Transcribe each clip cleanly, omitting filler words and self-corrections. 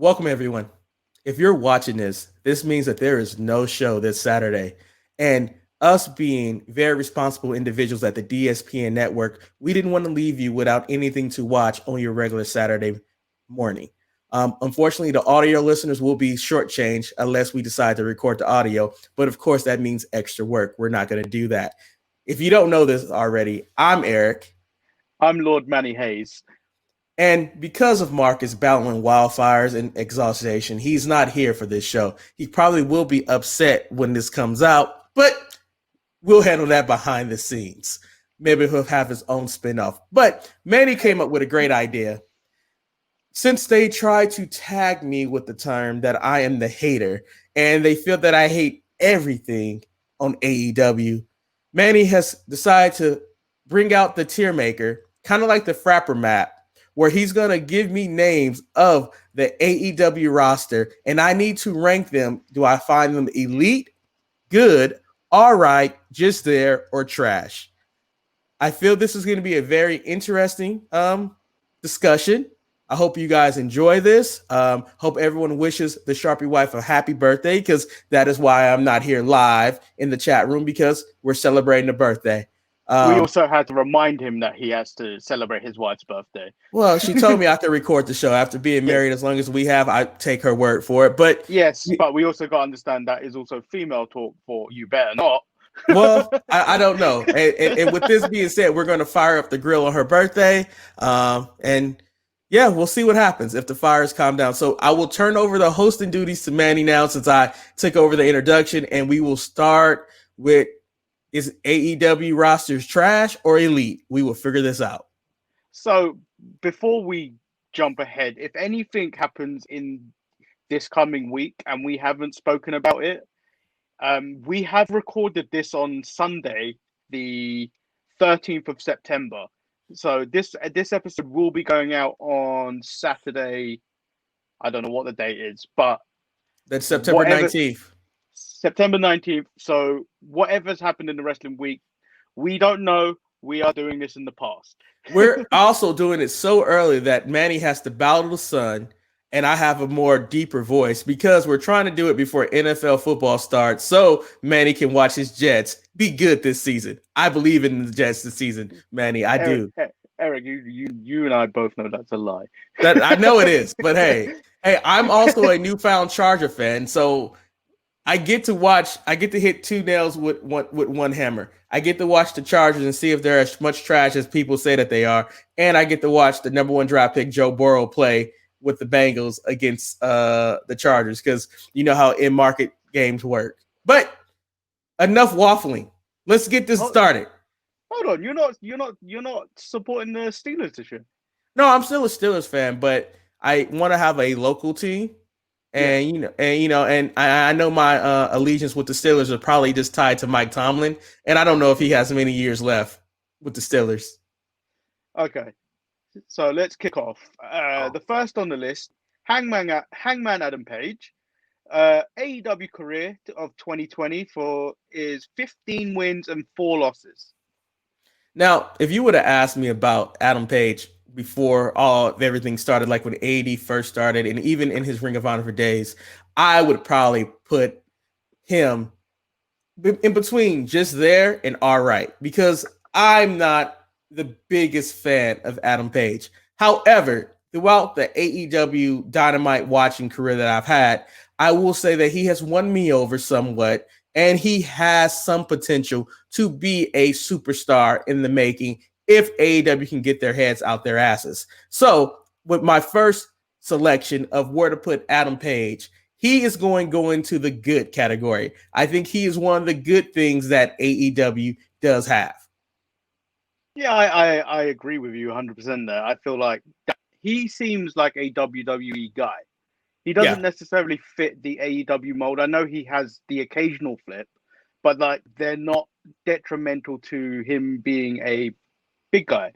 Welcome, everyone. If you're watching this, this means that there is no show this Saturday. And us being very responsible individuals at the DSPN network, we didn't want to leave you without anything to watch on your regular Saturday morning. Unfortunately, the audio listeners will be shortchanged unless we decide to record the audio. But of course, that means extra work. We're not going to do that. If you don't know this already, I'm Eric. I'm Lord Manny Hayes. And because of Marcus battling wildfires and exhaustion, he's not here for this show. He probably will be upset when this comes out, but we'll handle that behind the scenes. Maybe he'll have his own spinoff. But Manny came up with a great idea. Since they tried to tag me with the term that I am the hater, and they feel that I hate everything on AEW, Manny has decided to bring out the tier maker, kind of like the Frapper map, where he's going to give me names of the AEW roster, and I need to rank them. Do I find them elite, good, all right, just there, or trash? I feel this is going to be a very interesting discussion. I hope you guys enjoy this. Hope everyone wishes the Sharpie wife a happy birthday, because that is why I'm not here live in the chat room, because we're celebrating a birthday. We also had to remind him that he has to celebrate his wife's birthday. Well, she told me I could record the show. After being married as long as we have, I take her word for it. But yes, but we also got to understand that is also female talk for you better not. Well, I don't know. And with this being said, we're going to fire up the grill on her birthday. And yeah, we'll see what happens if the fires calm down. So I will turn over the hosting duties to Manny now, since I took over the introduction, and we will start with, is AEW rosters trash or elite? We will figure this out. So before we jump ahead, if anything happens in this coming week and we haven't spoken about it, we have recorded this on Sunday, the 13th of September. So this episode will be going out on Saturday. I don't know what the date is, but that's September 19th. September 19th. So whatever's happened in the wrestling week, we don't know. We are doing this in the past. We're also doing it so early that Manny has to bow to the sun, and I have a more deeper voice, because we're trying to do it before NFL football starts, so Manny can watch his Jets be good this season. I believe in the Jets this season, Manny. I do. Eric, you and I both know that's a lie. That I know it is, but hey, I'm also a newfound Charger fan, so I get to hit two nails with one hammer. I get to watch the Chargers and see if they're as much trash as people say that they are. And I get to watch the number one draft pick, Joe Burrow, play with the Bengals against the Chargers, because you know how in-market games work. But enough waffling. Let's get this started. Hold on, you're not supporting the Steelers this year? No, I'm still a Steelers fan, but I want to have a local team. And I know my allegiance with the Steelers are probably just tied to Mike Tomlin, and I don't know if he has many years left with the Steelers. Okay, so let's kick off. The first on the list, Hangman Adam Page, AEW career of 2020 is 15 wins and 4 losses. Now, if you would have asked me about Adam Page before everything started, like when AEW first started, and even in his Ring of Honor for days, I would probably put him in between just there and all right, because I'm not the biggest fan of Adam Page. However, throughout the AEW Dynamite watching career that I've had, I will say that he has won me over somewhat, and he has some potential to be a superstar in the making if AEW can get their heads out their asses. So with my first selection of where to put Adam Page, he is going into the good category. I think he is one of the good things that AEW does have. Yeah, I agree with you 100% there. I feel like he seems like a WWE guy. He doesn't necessarily fit the AEW mold. I know he has the occasional flip, but like they're not detrimental to him being a big guy.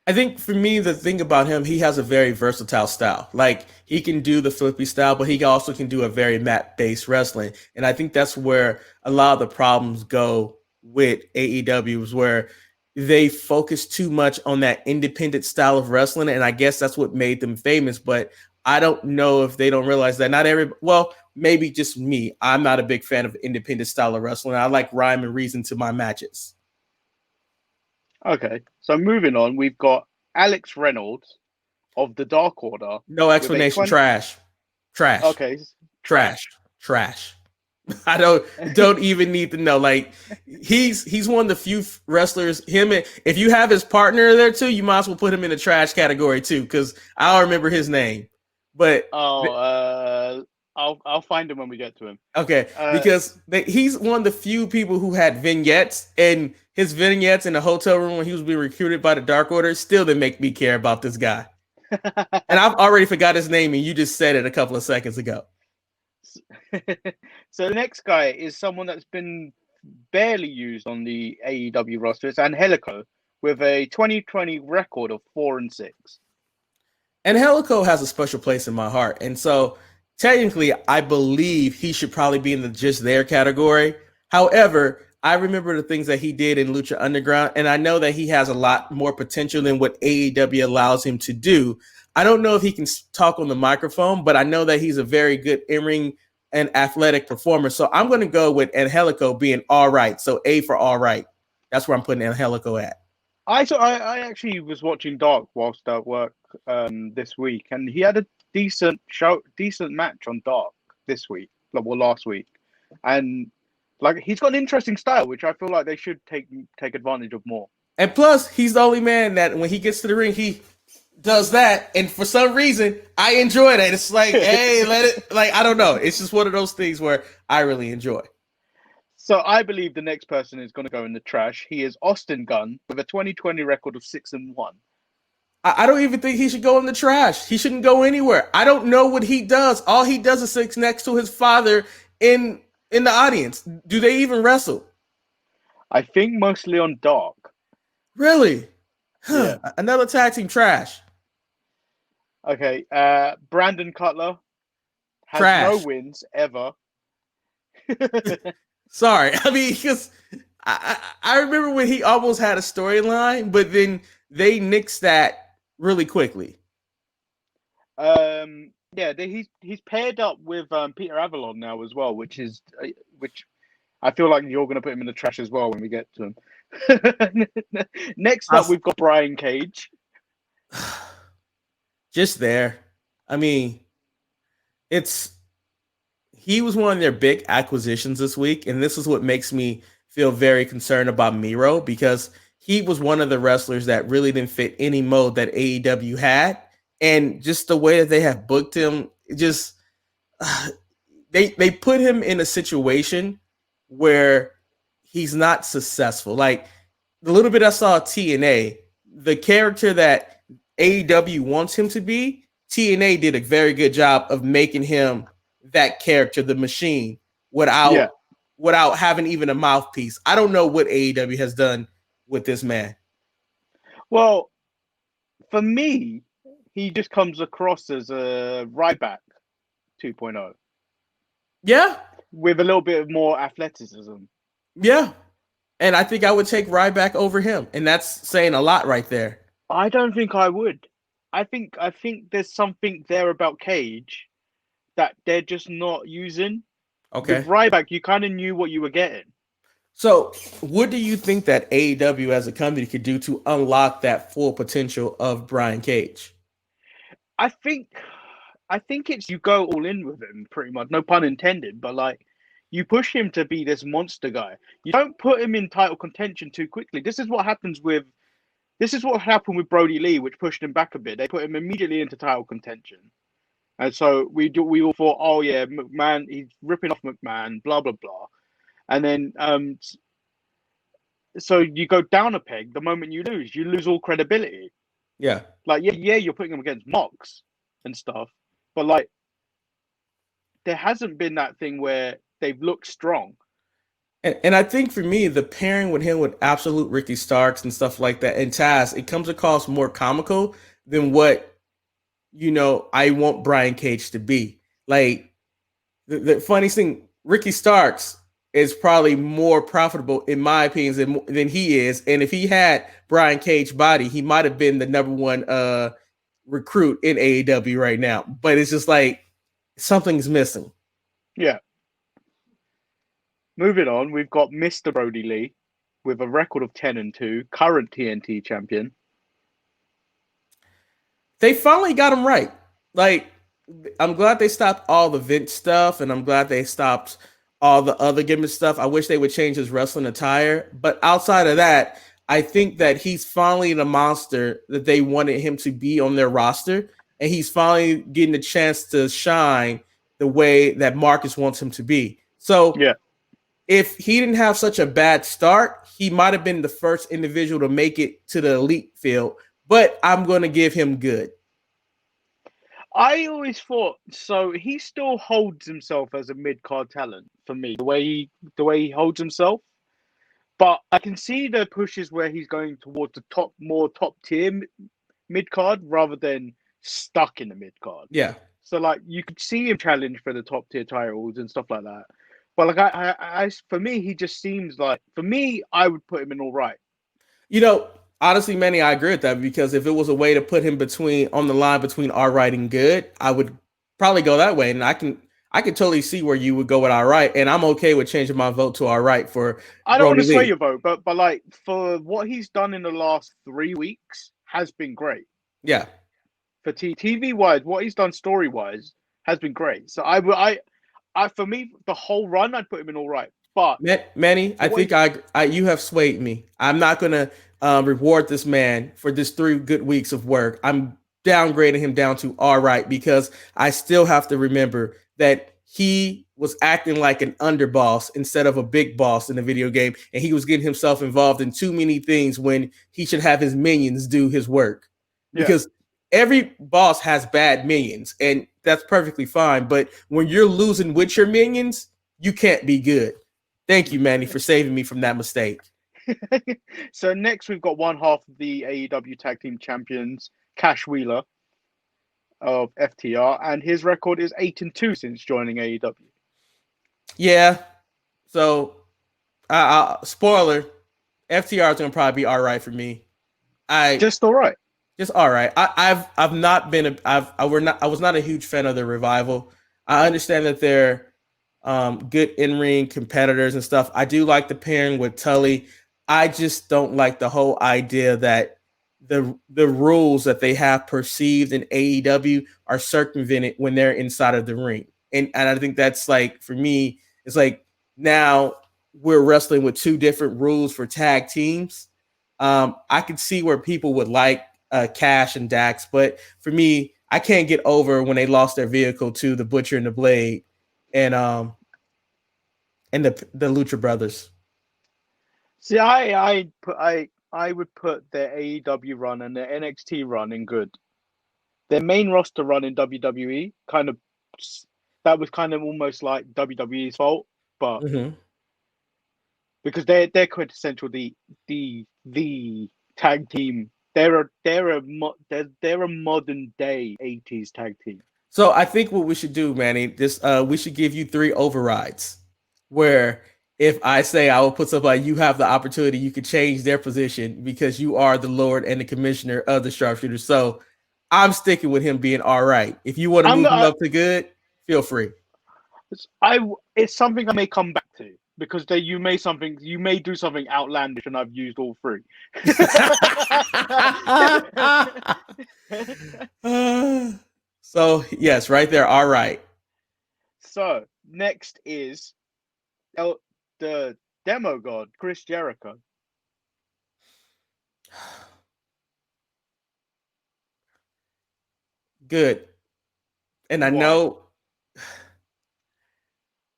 I think for me, the thing about him, he has a very versatile style. Like, he can do the flippy style, but he also can do a very mat-based wrestling. And I think that's where a lot of the problems go with AEW, is where they focus too much on that independent style of wrestling, and I guess that's what made them famous. But I don't know if they don't realize that not every, well, maybe just me. I'm not a big fan of independent style of wrestling. I like rhyme and reason to my matches. Okay, so moving on, we've got Alex Reynolds of the Dark Order. No explanation. Trash. Okay, Trash. I don't even need to know. Like he's one of the few wrestlers. If you have his partner there too, you might as well put him in the trash category too, because I don't remember his name. But I'll find him when we get to him. Okay, because he's one of the few people who had vignettes, and his vignettes in the hotel room when he was being recruited by the Dark Order still didn't make me care about this guy. And I've already forgot his name, and you just said it a couple of seconds ago. So the next guy is someone that's been barely used on the AEW roster. It's Angelico with a 2020 record of 4-6. Angelico has a special place in my heart, and so technically, I believe he should probably be in the just there category. However, I remember the things that he did in Lucha Underground, and I know that he has a lot more potential than what AEW allows him to do. I don't know if he can talk on the microphone, but I know that he's a very good in-ring and athletic performer. So I'm going to go with Angelico being all right. So A for all right. That's where I'm putting Angelico at. I actually was watching Dark whilst at work this week, and he had a decent match on Dark this week, last week, and like he's got an interesting style, which I feel like they should take advantage of more. And plus, he's the only man that when he gets to the ring, he does that, and for some reason, I enjoy that. It's like, hey, let it. Like I don't know. It's just one of those things where I really enjoy. So I believe the next person is going to go in the trash. He is Austin Gunn with a 2020 record of 6-1. I don't even think he should go in the trash. He shouldn't go anywhere. I don't know what he does. All he does is sit next to his father in the audience. Do they even wrestle? I think mostly on Dark. Really? Huh. Yeah. Another tag team trash. Okay. Brandon Cutler has trash. No wins ever. Sorry. I mean, because I remember when he almost had a storyline, but then they nixed that really quickly. Yeah, he's paired up with Peter Avalon now as well, which I feel like you're going to put him in the trash as well when we get to him. Next up, we've got Brian Cage. Just there. I mean, he was one of their big acquisitions this week, and this is what makes me feel very concerned about Miro, because he was one of the wrestlers that really didn't fit any mode that AEW had. And just the way that they have booked him, just they put him in a situation where he's not successful. Like the little bit I saw TNA, the character that AEW wants him to be, TNA did a very good job of making him that character, the Machine, without having even a mouthpiece. I don't know what AEW has done with this man. Well, for me, he just comes across as a Ryback 2.0. Yeah. With a little bit of more athleticism. Yeah. And I think I would take Ryback over him. And that's saying a lot right there. I don't think I would. I think there's something there about Cage that they're just not using. Okay. With Ryback, you kind of knew what you were getting. So what do you think that AEW as a company could do to unlock that full potential of Brian Cage? I think it's you go all in with him, pretty much. No pun intended, but like you push him to be this monster guy. You don't put him in title contention too quickly. This is what happened with Brody Lee, which pushed him back a bit. They put him immediately into title contention. And so we all thought, oh yeah, McMahon, he's ripping off McMahon, blah blah blah. And then so you go down a peg the moment you lose all credibility. Yeah. Like yeah, you're putting him against Mox and stuff, but like there hasn't been that thing where they've looked strong. And I think for me, the pairing with him with Absolute Ricky Starks and stuff like that and Taz, it comes across more comical than what, I want Brian Cage to be. Like the funniest thing, Ricky Starks, is probably more profitable, in my opinion, than he is. And if he had Brian Cage body, he might have been the number one recruit in AEW right now. But it's just like something's missing. Yeah. Moving on, we've got Mr. Brody Lee with a record of 10-2, current TNT champion. They finally got him right. Like, I'm glad they stopped all the Vince stuff, and I'm glad they stopped all the other gimmick stuff. I wish they would change his wrestling attire. But outside of that, I think that he's finally the monster that they wanted him to be on their roster, and he's finally getting a chance to shine the way that Marcus wants him to be. So yeah. If he didn't have such a bad start, he might have been the first individual to make it to the elite field, but I'm going to give him good. I always thought, so he still holds himself as a mid-card talent for me, the way he holds himself. But I can see the pushes where he's going towards the more top tier mid-card rather than stuck in the mid-card. Yeah. So like you could see him challenge for the top tier titles and stuff like that. But like I for me, he just seems like, for me, I would put him in all right. You know, honestly, Manny, I agree with that, because if it was a way to put him on the line between all right and good, I would probably go that way. And I can totally see where you would go with all right, and I'm okay with changing my vote to all right for. I don't want to sway your vote, but like for what he's done in the last 3 weeks has been great. Yeah. For TV wise, what he's done story wise has been great. So I for me, the whole run, I'd put him in all right. But Manny, I think you have swayed me. I'm not gonna reward this man for this 3 good weeks of work. I'm downgrading him down to all right, because I still have to remember that he was acting like an underboss instead of a big boss in the video game, and he was getting himself involved in too many things when he should have his minions do his work. Because every boss has bad minions, and that's perfectly fine. But when you're losing with your minions, you can't be good. Thank you, Manny, for saving me from that mistake. So next, we've got one half of the AEW Tag Team Champions, Cash Wheeler of FTR, and his record is 8-2 since joining AEW. Yeah. So, spoiler: FTR is gonna probably be all right for me. Just all right. Just all right. I was not a huge fan of the Revival. I understand that they're good in-ring competitors and stuff. I do like the pairing with Tully. I just don't like the whole idea that the rules that they have perceived in AEW are circumvented when they're inside of the ring. And I think that's, like, for me, it's like now we're wrestling with 2 different rules for tag teams. I could see where people would like Cash and Dax, but for me, I can't get over when they lost their vehicle to the Butcher and the Blade and the Lucha Brothers. See, I would put their AEW run and their NXT run in good. Their main roster run in WWE that was kind of almost like WWE's fault, but because they're quintessential the tag team. They're a modern day 80s tag team. So I think what we should do, Manny, we should give you 3 overrides, where if I say I will put somebody, you have the opportunity, you could change their position because you are the Lord and the Commissioner of the Sharpshooters. So I'm sticking with him being all right. If you want to move him up to good, feel free. It's something I may come back to, because you may do something outlandish, and I've used all 3. So yes, right there. All right. So next is the demo god, Chris Jericho. Good. And I know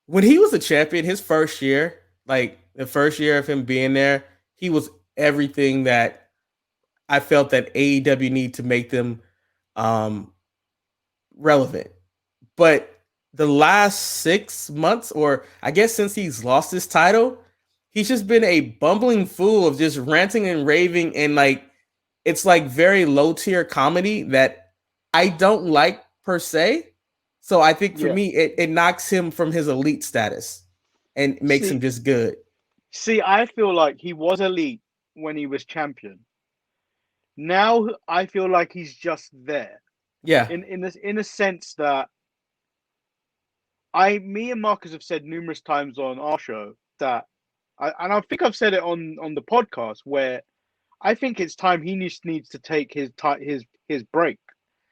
when he was a champion, his first year, like the first year of him being there, he was everything that I felt that AEW need to make them relevant. But the last 6 months, or I guess since he's lost his title, he's just been a bumbling fool of just ranting and raving, and like it's like very low tier comedy that I don't like per se. So I think for me, it knocks him from his elite status. and makes him just good. See, I feel like he was elite when he was champion. Now I feel like he's just there. Yeah. In a sense that me and Marcus have said numerous times on our show that, I think I've said it on the podcast, where I think it's time he needs to take his break.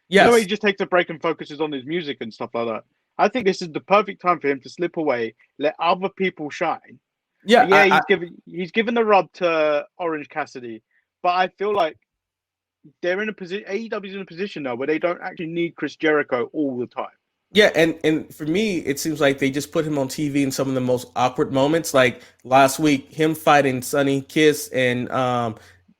You know, he Yes. just takes a break and focuses on his music and stuff like that. I think this is the perfect time for him to slip away, let other people shine. Yeah. Yeah, he's given the rub to Orange Cassidy, but I feel like they're in a position. AEW's in a position now where they don't actually need Chris Jericho all the time. Yeah, and for me, it seems like they just put him on TV in some of the most awkward moments. Like last week, him fighting Sonny Kiss and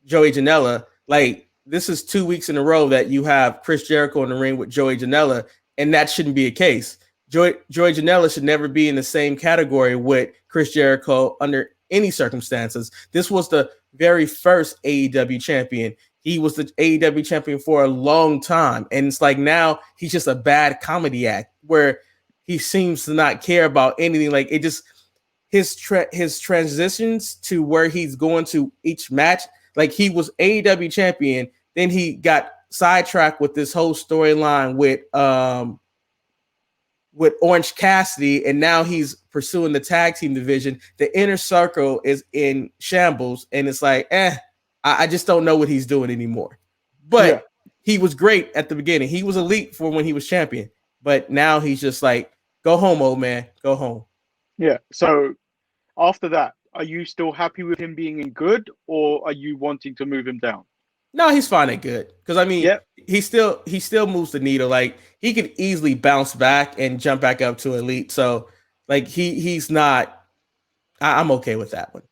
Joey Janela. Like, this is 2 weeks in a row that you have Chris Jericho in the ring with Joey Janela, and that shouldn't be a case. Joey Janela should never be in the same category with Chris Jericho under any circumstances. This was the very first AEW champion. He was the AEW champion for a long time. And it's like now he's just a bad comedy act where he seems to not care about anything. Like, it just, his transitions to where he's going to each match, like he was AEW champion, then he got sidetracked with this whole storyline with Orange Cassidy, and now he's pursuing the tag team division. The inner circle is in shambles, and it's like, I just don't know what he's doing anymore. But he was great at the beginning. He was elite for when he was champion. But now he's just like, go home, old man. Go home. Yeah. So after that, are you still happy with him being in good, or are you wanting to move him down? No, he's fine at good. Because, I mean, he still moves the needle. Like, he could easily bounce back and jump back up to elite. So, like, he's not – I'm okay with that one.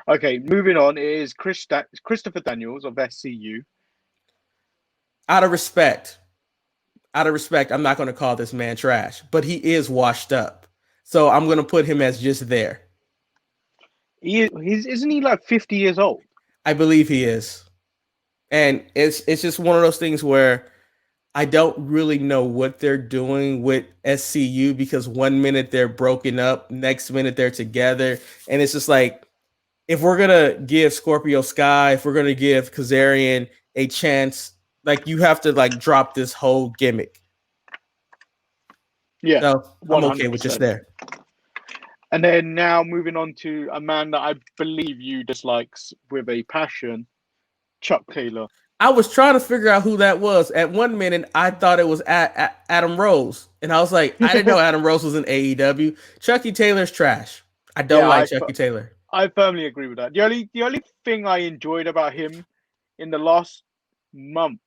Okay, moving on is Christopher Daniels of SCU. Out of respect, I'm not going to call this man trash, but he is washed up. So I'm going to put him as just there. Isn't he like 50 years old? I believe he is. And it's just one of those things where I don't really know what they're doing with SCU, because 1 minute they're broken up, next minute they're together. And it's just like, if we're going to give Scorpio Sky, if we're going to give Kazarian a chance, like, you have to like drop this whole gimmick. Yeah. So I'm 100%. okay with just there. And then now moving on to a man that I believe you dislikes with a passion, Chuck Taylor. I was trying to figure out who that was. At 1 minute, I thought it was Adam Rose. And I was like, I didn't know Adam Rose was in AEW. Chucky Taylor's trash. I don't like Chucky Taylor. I firmly agree with that. The only thing I enjoyed about him in the last month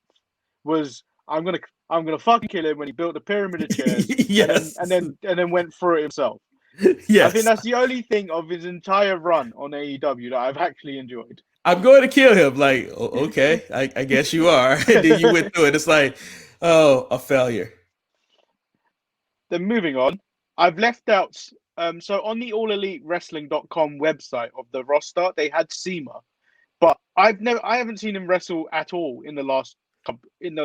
was I'm gonna fucking kill him when he built the pyramid of chairs. Yes. and then went through it himself. Yes. I think that's the only thing of his entire run on AEW that I've actually enjoyed. I'm going to kill him. Like, okay, I guess you are. And then you went through it. It's like, oh, a failure. Then moving on, I've left out. So on the AllEliteWrestling.com website of the roster, they had SEMA, but I haven't seen him wrestle at all in the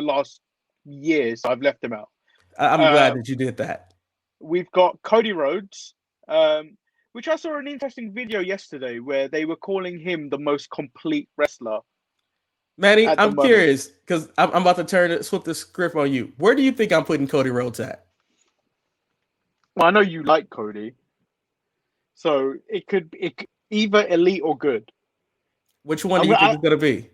last years. I've left him out. I'm glad that you did that. We've got Cody Rhodes, which I saw an interesting video yesterday where they were calling him the most complete wrestler. Manny, I'm curious because I'm about to flip the script on you. Where do you think I'm putting Cody Rhodes at? Well, I know you like Cody, so it could either elite or good. Which one do you think it's going to be?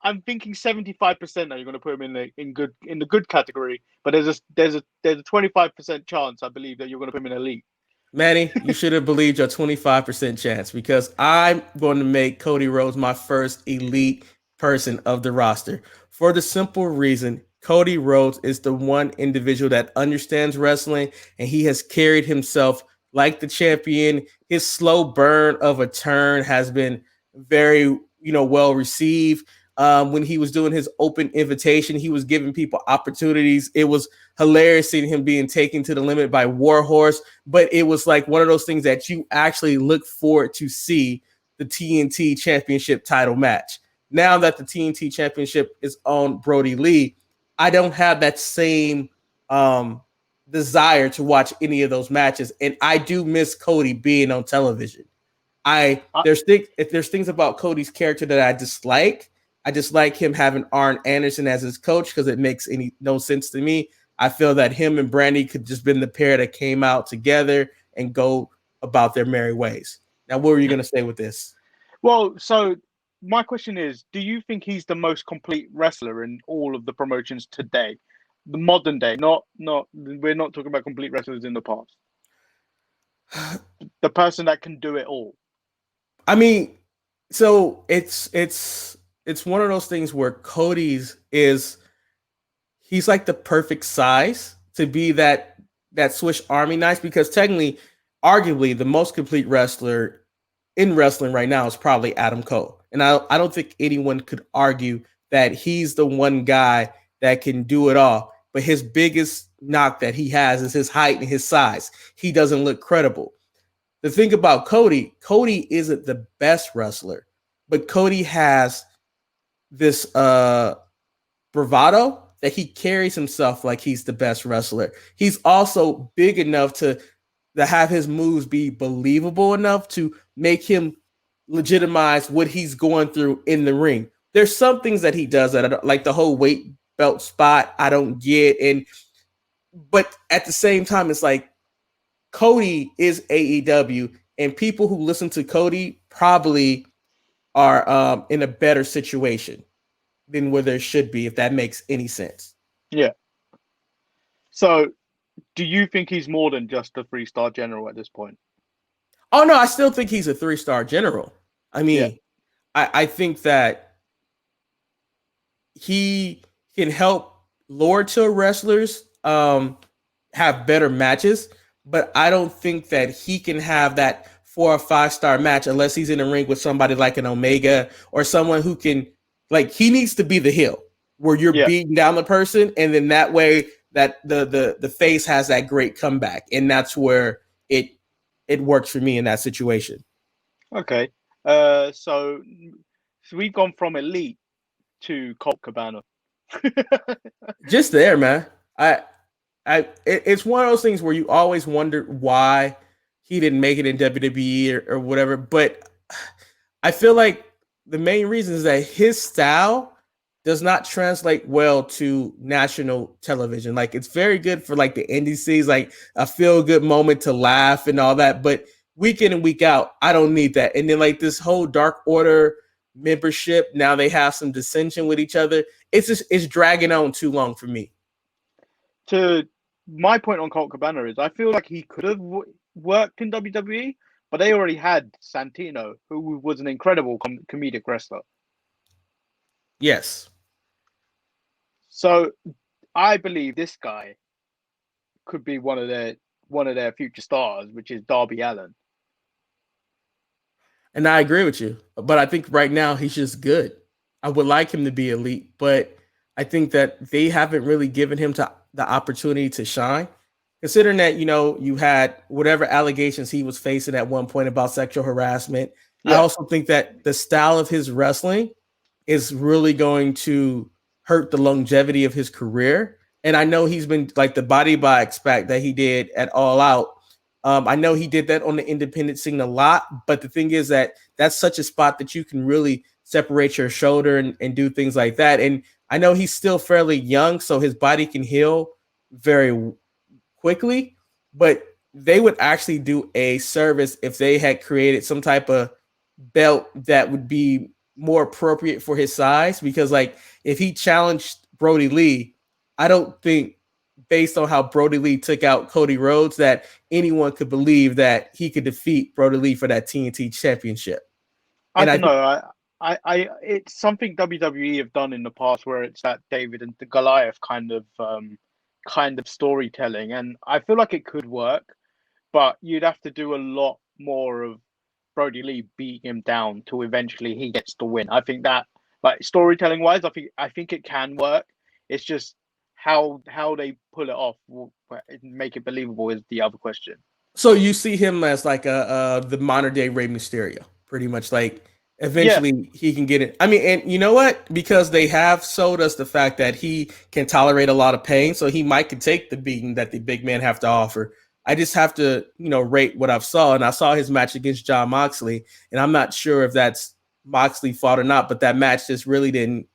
I'm thinking 75% that you're going to put him in the good category, but there's a 25% chance, I believe, that you're going to put him in elite. Manny, you should have believed your 25% chance, because I'm going to make Cody Rhodes my first elite person of the roster for the simple reason Cody Rhodes is the one individual that understands wrestling, and he has carried himself like the champion. His slow burn of a turn has been very, well received. When he was doing his open invitation, he was giving people opportunities. It was hilarious seeing him being taken to the limit by Warhorse, but it was like one of those things that you actually look forward to see the TNT Championship title match. Now that the TNT Championship is on Brody Lee, I don't have that same desire to watch any of those matches. And I do miss Cody being on television. If there's things about Cody's character that I dislike. I dislike him having Arn Anderson as his coach because it makes no sense to me. I feel that him and Brandy could just been the pair that came out together and go about their merry ways. Now, what were you going to say with this? Well, so my question is, do you think he's the most complete wrestler in all of the promotions today? The modern day, we're not talking about complete wrestlers in the past. The person that can do it all. I mean, so it's one of those things where Cody's he's like the perfect size to be that Swiss Army knife, because technically, arguably, the most complete wrestler in wrestling right now is probably Adam Cole. And I don't think anyone could argue that he's the one guy that can do it all. But his biggest knock that he has is his height and his size. He doesn't look credible. The thing about Cody isn't the best wrestler, but Cody has this bravado that he carries himself like he's the best wrestler. He's also big enough to have his moves be believable enough to make him legitimize what he's going through in the ring. There's some things that he does that like the whole weight belt spot I don't get, but at the same time it's like Cody is AEW, and people who listen to Cody probably are in a better situation than where there should be, if that makes any sense. Yeah. So do you think he's more than just a 3-star general at this point? Oh no, I still think he's a 3-star general. I mean, I think that he can help lower tier wrestlers have better matches, but I don't think that he can have that 4 or 5-star match unless he's in the ring with somebody like an Omega or someone who can, like, he needs to be the heel where you're beating down the person, and then that way that the face has that great comeback, and that's where it works for me in that situation. Okay, so we've gone from Elite to Colt Cabana. Just there, man. It's one of those things where you always wonder why he didn't make it in WWE or whatever. But I feel like the main reason is that his style does not translate well to national television. Like, it's very good for like the NDCs, like a feel good moment to laugh and all that. But week in and week out, I don't need that. And then like this whole Dark Order membership, now they have some dissension with each other. It's dragging on too long for me. To my point on Colt Cabana is I feel like he could have worked in WWE, but they already had Santino, who was an incredible comedic wrestler. Yes. So I believe this guy could be one of their future stars, which is Darby Allin. And I agree with you, but I think right now he's just good. I would like him to be elite, but I think that they haven't really given him the opportunity to shine. Considering that, you had whatever allegations he was facing at one point about sexual harassment. Yeah. I also think that the style of his wrestling is really going to hurt the longevity of his career. And I know he's been like the body by expect that he did at All Out. I know he did that on the independent scene a lot, but the thing is that that's such a spot that you can really separate your shoulder and do things like that. And I know he's still fairly young, so his body can heal very quickly, but they would actually do a service if they had created some type of belt that would be more appropriate for his size, because like if he challenged Brody Lee, I don't think, based on how Brody Lee took out Cody Rhodes, that anyone could believe that he could defeat Brody Lee for that TNT championship. I don't know. I it's something WWE have done in the past where it's that David and the Goliath kind of storytelling, and I feel like it could work, but you'd have to do a lot more of Brody Lee beating him down till eventually he gets the win. I think that, like, storytelling wise, I think it can work. It's just how they pull it off, make it believable, is the other question. So you see him as like the modern day Rey Mysterio, pretty much. Like Yeah. Eventually he can get it. I mean, and you know what? Because they have sold us the fact that he can tolerate a lot of pain, so he might can take the beating that the big man have to offer. I just have to, rate what I've saw, and I saw his match against John Moxley, and I'm not sure if that's Moxley fault or not, but that match just really didn't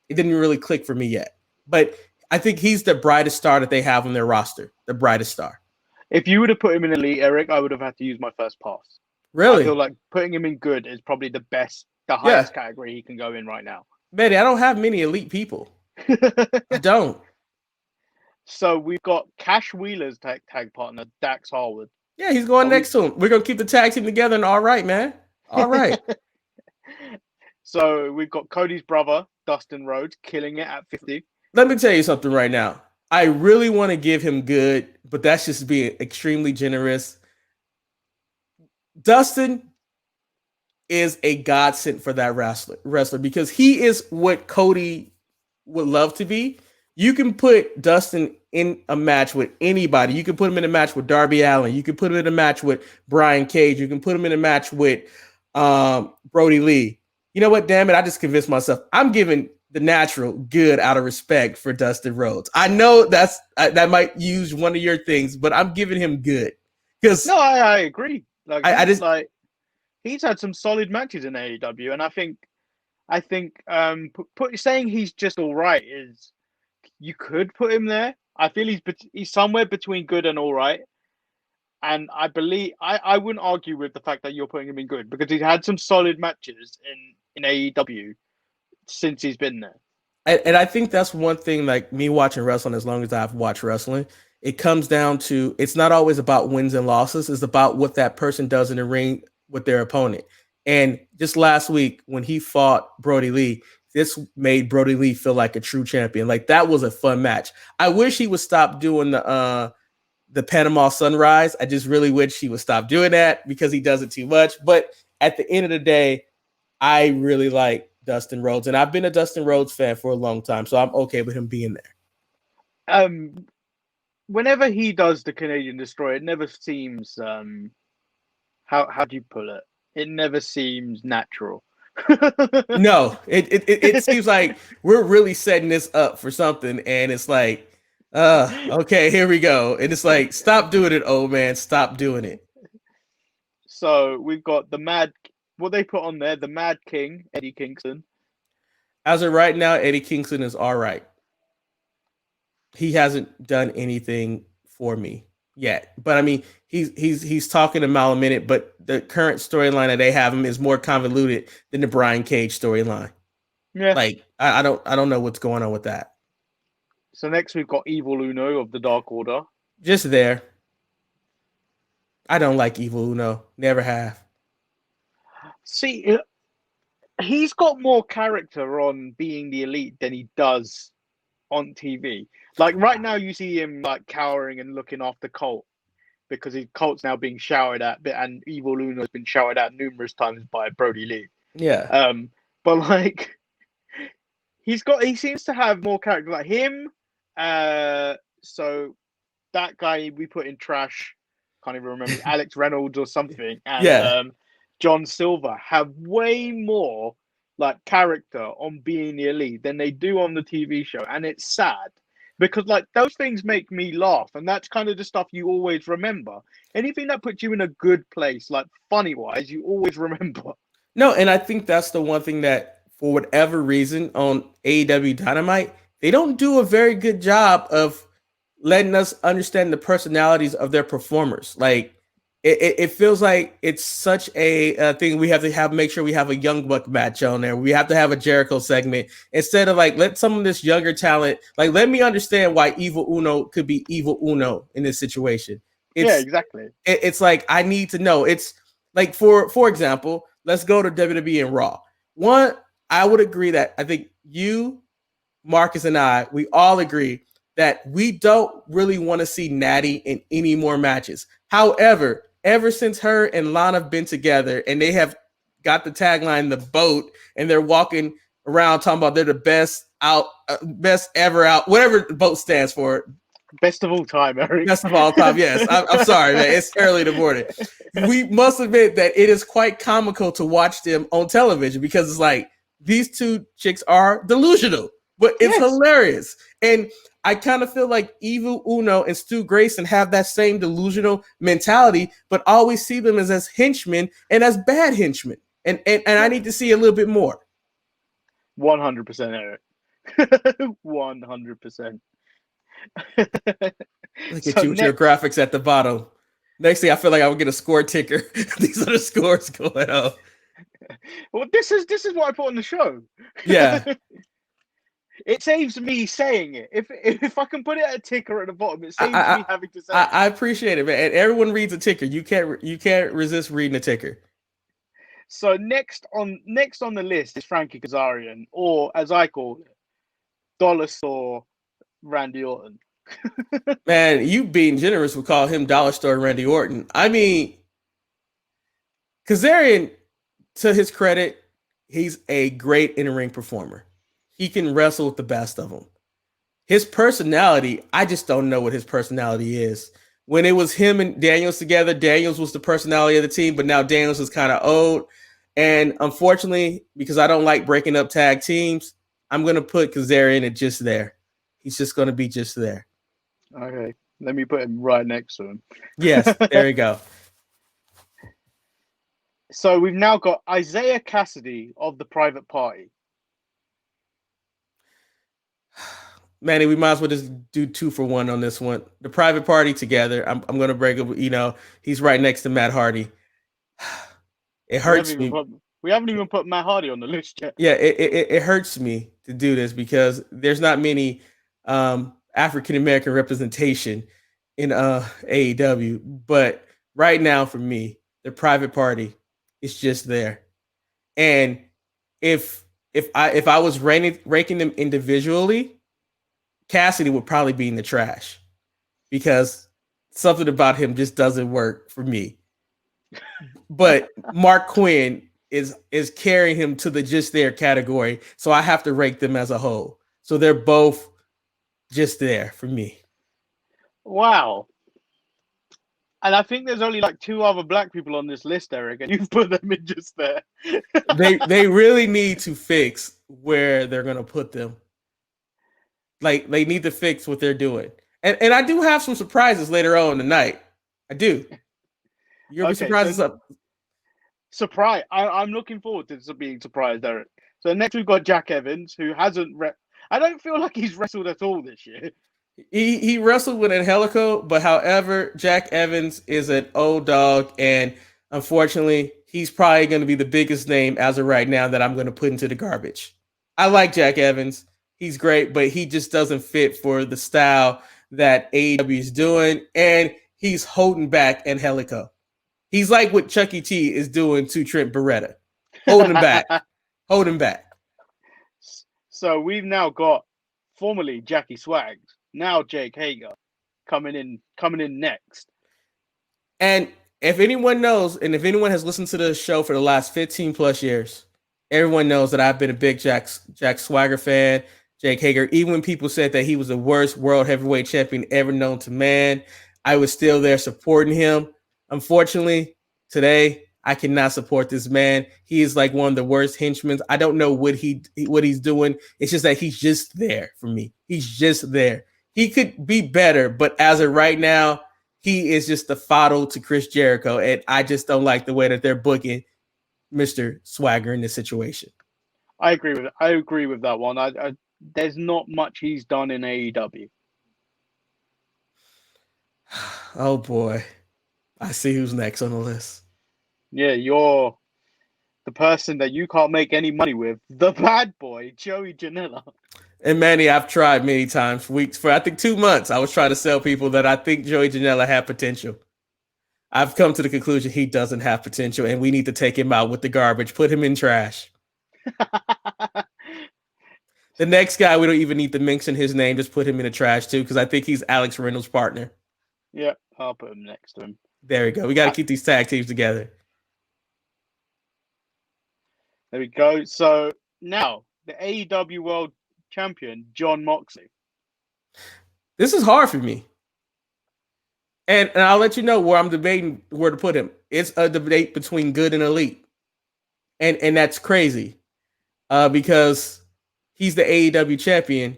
really click for me yet. But I think he's the brightest star that they have on their roster, the brightest star. If you would have put him in elite, Eric, I would have had to use my first pass. I Really? feel like putting him in good is probably the Yeah. highest category he can go in right now. Betty, I don't have many elite people. I don't. So we've got Cash Wheeler's tag partner, Dax Harwood. Yeah, he's going next to him. We're going to keep the tag team together, and all right, man. All right. So we've got Cody's brother, Dustin Rhodes, killing it at 50. Let me tell you something right now. I really want to give him good, but that's just being extremely generous. Dustin is a godsend for that wrestler because he is what Cody would love to be. You can put Dustin in a match with anybody. You can put him in a match with Darby Allin. You can put him in a match with Brian Cage. You can put him in a match with Brody Lee. You know what? Damn it. I just convinced myself. I'm giving the natural good out of respect for Dustin Rhodes. I know that might use one of your things, but I'm giving him good. No, I agree. I just he's had some solid matches in AEW, and I think saying he's just all right is you could put him there. I feel he's somewhere between good and all right, and I believe I wouldn't argue with the fact that you're putting him in good because he's had some solid matches in AEW since he's been there. And I think that's one thing, like me watching wrestling, as long as I've watched wrestling, it comes down to, it's not always about wins and losses. It's about what that person does in the ring with their opponent. And just last week when he fought Brody Lee, this made Brody Lee feel like a true champion. Like, that was a fun match. I wish he would stop doing the Panama Sunrise. I just really wish he would stop doing that because he does it too much. But at the end of the day, I really like Dustin Rhodes, and I've been a Dustin Rhodes fan for a long time, so I'm okay with him being there. Whenever he does the Canadian Destroyer, it never seems how do you put it? It never seems natural. No, it seems like we're really setting this up for something, and it's like, okay, here we go, and it's like, stop doing it, old man, stop doing it. So we've got what they put on there, the Mad King, Eddie Kingston. As of right now, Eddie Kingston is all right. He hasn't done anything for me yet, but I mean, he's talking a mile a minute. But the current storyline that they have him is more convoluted than the Brian Cage storyline. Yeah, like I don't know what's going on with that. So next we've got Evil Uno of the Dark Order. Just there. I don't like Evil Uno. Never have. See, he's got more character on being the Elite than he does on TV. Like right now, you see him like cowering and looking after Colt because Colt's now being showered at, and Evil Uno has been showered at numerous times by Brody Lee. Yeah. But like, he seems to have more character. Like him. So that guy we put in trash, can't even remember, Alex Reynolds or something, and John Silver have way more like character on being the Elite than they do on the TV show, and it's sad because like those things make me laugh, and that's kind of the stuff you always remember. Anything that puts you in a good place, like funny wise, you always remember. No, and I think that's the one thing that, for whatever reason, on AEW Dynamite, they don't do a very good job of letting us understand the personalities of their performers. Like, it feels like it's such a thing. We have to make sure we have a Young Buck match on there. We have to have a Jericho segment instead of like, let some of this younger talent, like, let me understand why Evil Uno could be Evil Uno in this situation. Yeah, exactly. It's like, I need to know. It's like, for example, let's go to WWE and Raw. One, I would agree that I think you, Marcus, and we all agree that we don't really want to see Natty in any more matches. However, ever since her and Lana have been together and they have got the tagline, the boat, and they're walking around talking about they're the best ever out, whatever the boat stands for. Best of all time, Eric. Best of all time, yes. I'm sorry, man. It's early in the morning. We must admit that it is quite comical to watch them on television because it's like these two chicks are delusional, but it's hilarious. And I kind of feel like Evil Uno and Stu Grayson have that same delusional mentality, but always see them as henchmen and as bad henchmen. And I need to see a little bit more. 100%, Eric. 100%. Look at you with your graphics at the bottom. Next thing, I feel like I would get a score ticker. These are the scores going on. Well, this is what I put on the show. Yeah. It saves me saying it. If I can put it at a ticker at the bottom, it saves me having to say it. I appreciate it, man. And everyone reads a ticker. You can't resist reading a ticker. So next on the list is Frankie Kazarian, or as I call it, Dollar Store Randy Orton. Man, you being generous would call him Dollar Store Randy Orton. I mean, Kazarian, to his credit, he's a great in-ring performer. He can wrestle with the best of them. His personality, I just don't know what his personality is. When it was him and Daniels together, Daniels was the personality of the team, but now Daniels is kind of old. And unfortunately, because I don't like breaking up tag teams, I'm going to put Kazarian at just there. He's just going to be just there. Okay, let me put him right next to him. Yes, there you go. So we've now got Isaiah Cassidy of the Private Party. Manny, we might as well just do 2 for 1 on this one. The Private Party together. I'm going to break up. He's right next to Matt Hardy. It hurts me. We haven't even put Matt Hardy on the list yet. Yeah, it hurts me to do this because there's not many African American representation in AEW. But right now, for me, the Private Party is just there. And if I was ranking them individually, Cassidy would probably be in the trash because something about him just doesn't work for me. But Mark Quinn is carrying him to the just there category, so I have to rank them as a whole. So they're both just there for me. Wow. And I think there's only like 2 other black people on this list, Eric, and you've put them in just there. They really need to fix where they're gonna put them. Like they need to fix what they're doing. And I do have some surprises later on in the night. I do. You'll be surprised. Surprise! I'm looking forward to being surprised, Eric. So next we've got Jack Evans, who hasn't. I don't feel like he's wrestled at all this year. He wrestled with Angelico, but however, Jack Evans is an old dog, and unfortunately, he's probably going to be the biggest name as of right now that I'm going to put into the garbage. I like Jack Evans. He's great, but he just doesn't fit for the style that AEW is doing, and he's holding back Angelico. He's like what Chuck E. T is doing to Trent Beretta. Holding back. Holding back. So we've now got formerly Jackie Swags, now Jake Hager, coming in next. And if anyone knows, and if anyone has listened to the show for the last 15 plus years, everyone knows that I've been a big Jack Swagger fan, Jake Hager. Even when people said that he was the worst world heavyweight champion ever known to man, I was still there supporting him. Unfortunately, today I cannot support this man. He is like one of the worst henchmen. I don't know what he's doing. It's just that he's just there for me. He's just there. He could be better, but as of right now, he is just the fodder to Chris Jericho, and I just don't like the way that they're booking Mr. Swagger in this situation. I agree with that one. There's not much he's done in AEW. Oh boy. I see who's next on the list. Yeah, you're the person that you can't make any money with. The bad boy, Joey Janela. And Manny, I've tried many times for I think 2 months. I was trying to sell people that I think Joey Janela had potential. I've come to the conclusion he doesn't have potential, and we need to take him out with the garbage, put him in trash. The next guy, we don't even need to mention his name, just put him in the trash too, because I think he's Alex Reynolds' partner. Yeah, I'll put him next to him. There we go. We got to keep these tag teams together. There we go. So now the AEW World Champion, Jon Moxley. This is hard for me. And I'll let you know where I'm debating where to put him. It's a debate between good and elite. And that's crazy. Because he's the AEW champion.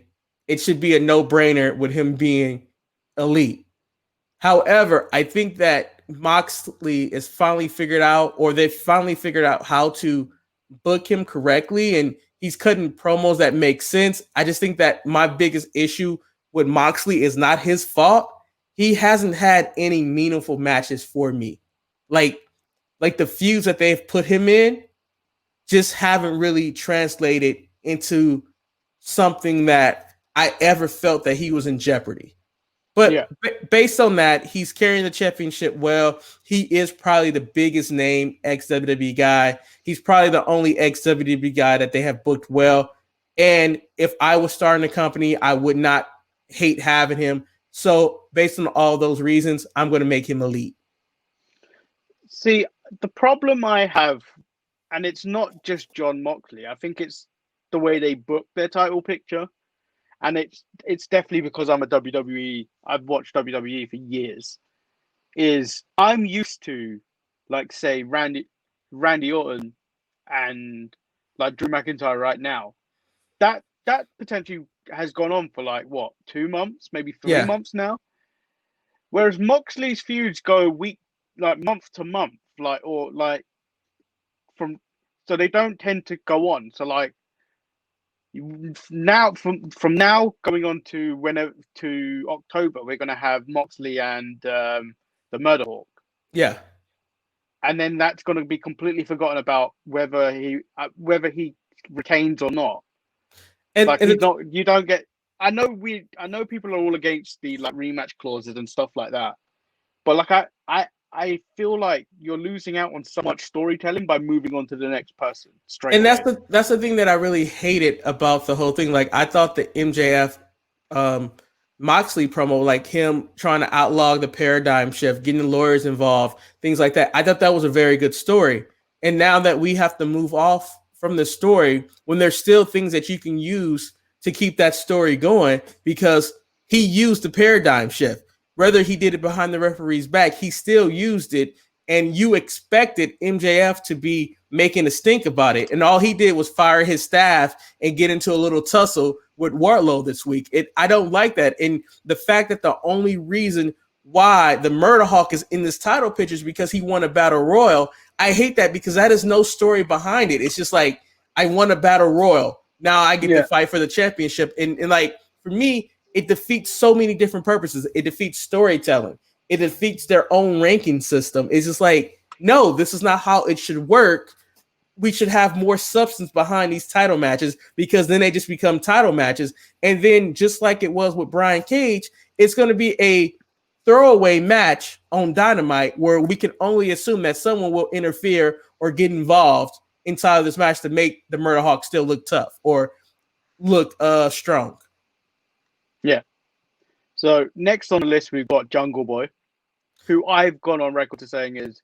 It should be a no-brainer with him being elite. However, I think that Moxley is finally figured out, or they've finally figured out how to book him correctly, and he's cutting promos that make sense. I just think that my biggest issue with Moxley is not his fault. He hasn't had any meaningful matches for me. Like the feuds that they've put him in just haven't really translated into something that I ever felt that he was in jeopardy. But based on that, he's carrying the championship well. He is probably the biggest name ex-WWE guy. He's probably the only ex-WWE guy that they have booked well. And if I was starting a company, I would not hate having him. So based on all those reasons, I'm going to make him elite. See, the problem I have, and it's not just Jon Moxley, I think it's the way they book their title picture. And it's definitely because I'm a WWE, I've watched WWE for years, is I'm used to, like, say, Randy Orton and, like, Drew McIntyre right now. That potentially has gone on for, like, what, 2 months, maybe 3 months now? Whereas Moxley's feuds go week, like, month to month, like, or, like, so they don't tend to go on. So, like, now from now going on to October, we're going to have Moxley and the Murder Hawk. Yeah, and then that's going to be completely forgotten about whether he retains or not. And like you don't get. I know people are all against the like rematch clauses and stuff like that, but like I feel like you're losing out on so much storytelling by moving on to the next person straight away. And that's the thing that I really hated about the whole thing. Like I thought the MJF Moxley promo, like him trying to outlaw the paradigm shift, getting lawyers involved, things like that. I thought that was a very good story. And now that we have to move off from the story, when there's still things that you can use to keep that story going, because he used the paradigm shift. Whether he did it behind the referee's back, he still used it, and you expected MJF to be making a stink about it. And all he did was fire his staff and get into a little tussle with Wardlow this week. I don't like that. And the fact that the only reason why the Murder Hawk is in this title picture is because he won a battle royal. I hate that because that is no story behind it. It's just like, I won a battle royal. Now I get to fight for the championship. And like, for me, it defeats so many different purposes. It defeats storytelling. It defeats their own ranking system. It's just like, no, this is not how it should work. We should have more substance behind these title matches, because then they just become title matches. And then just like it was with Brian Cage, it's going to be a throwaway match on Dynamite where we can only assume that someone will interfere or get involved inside of this match to make the Murder Hawk still look tough or look strong. Yeah. So next on the list, we've got Jungle Boy, who I've gone on record to saying is,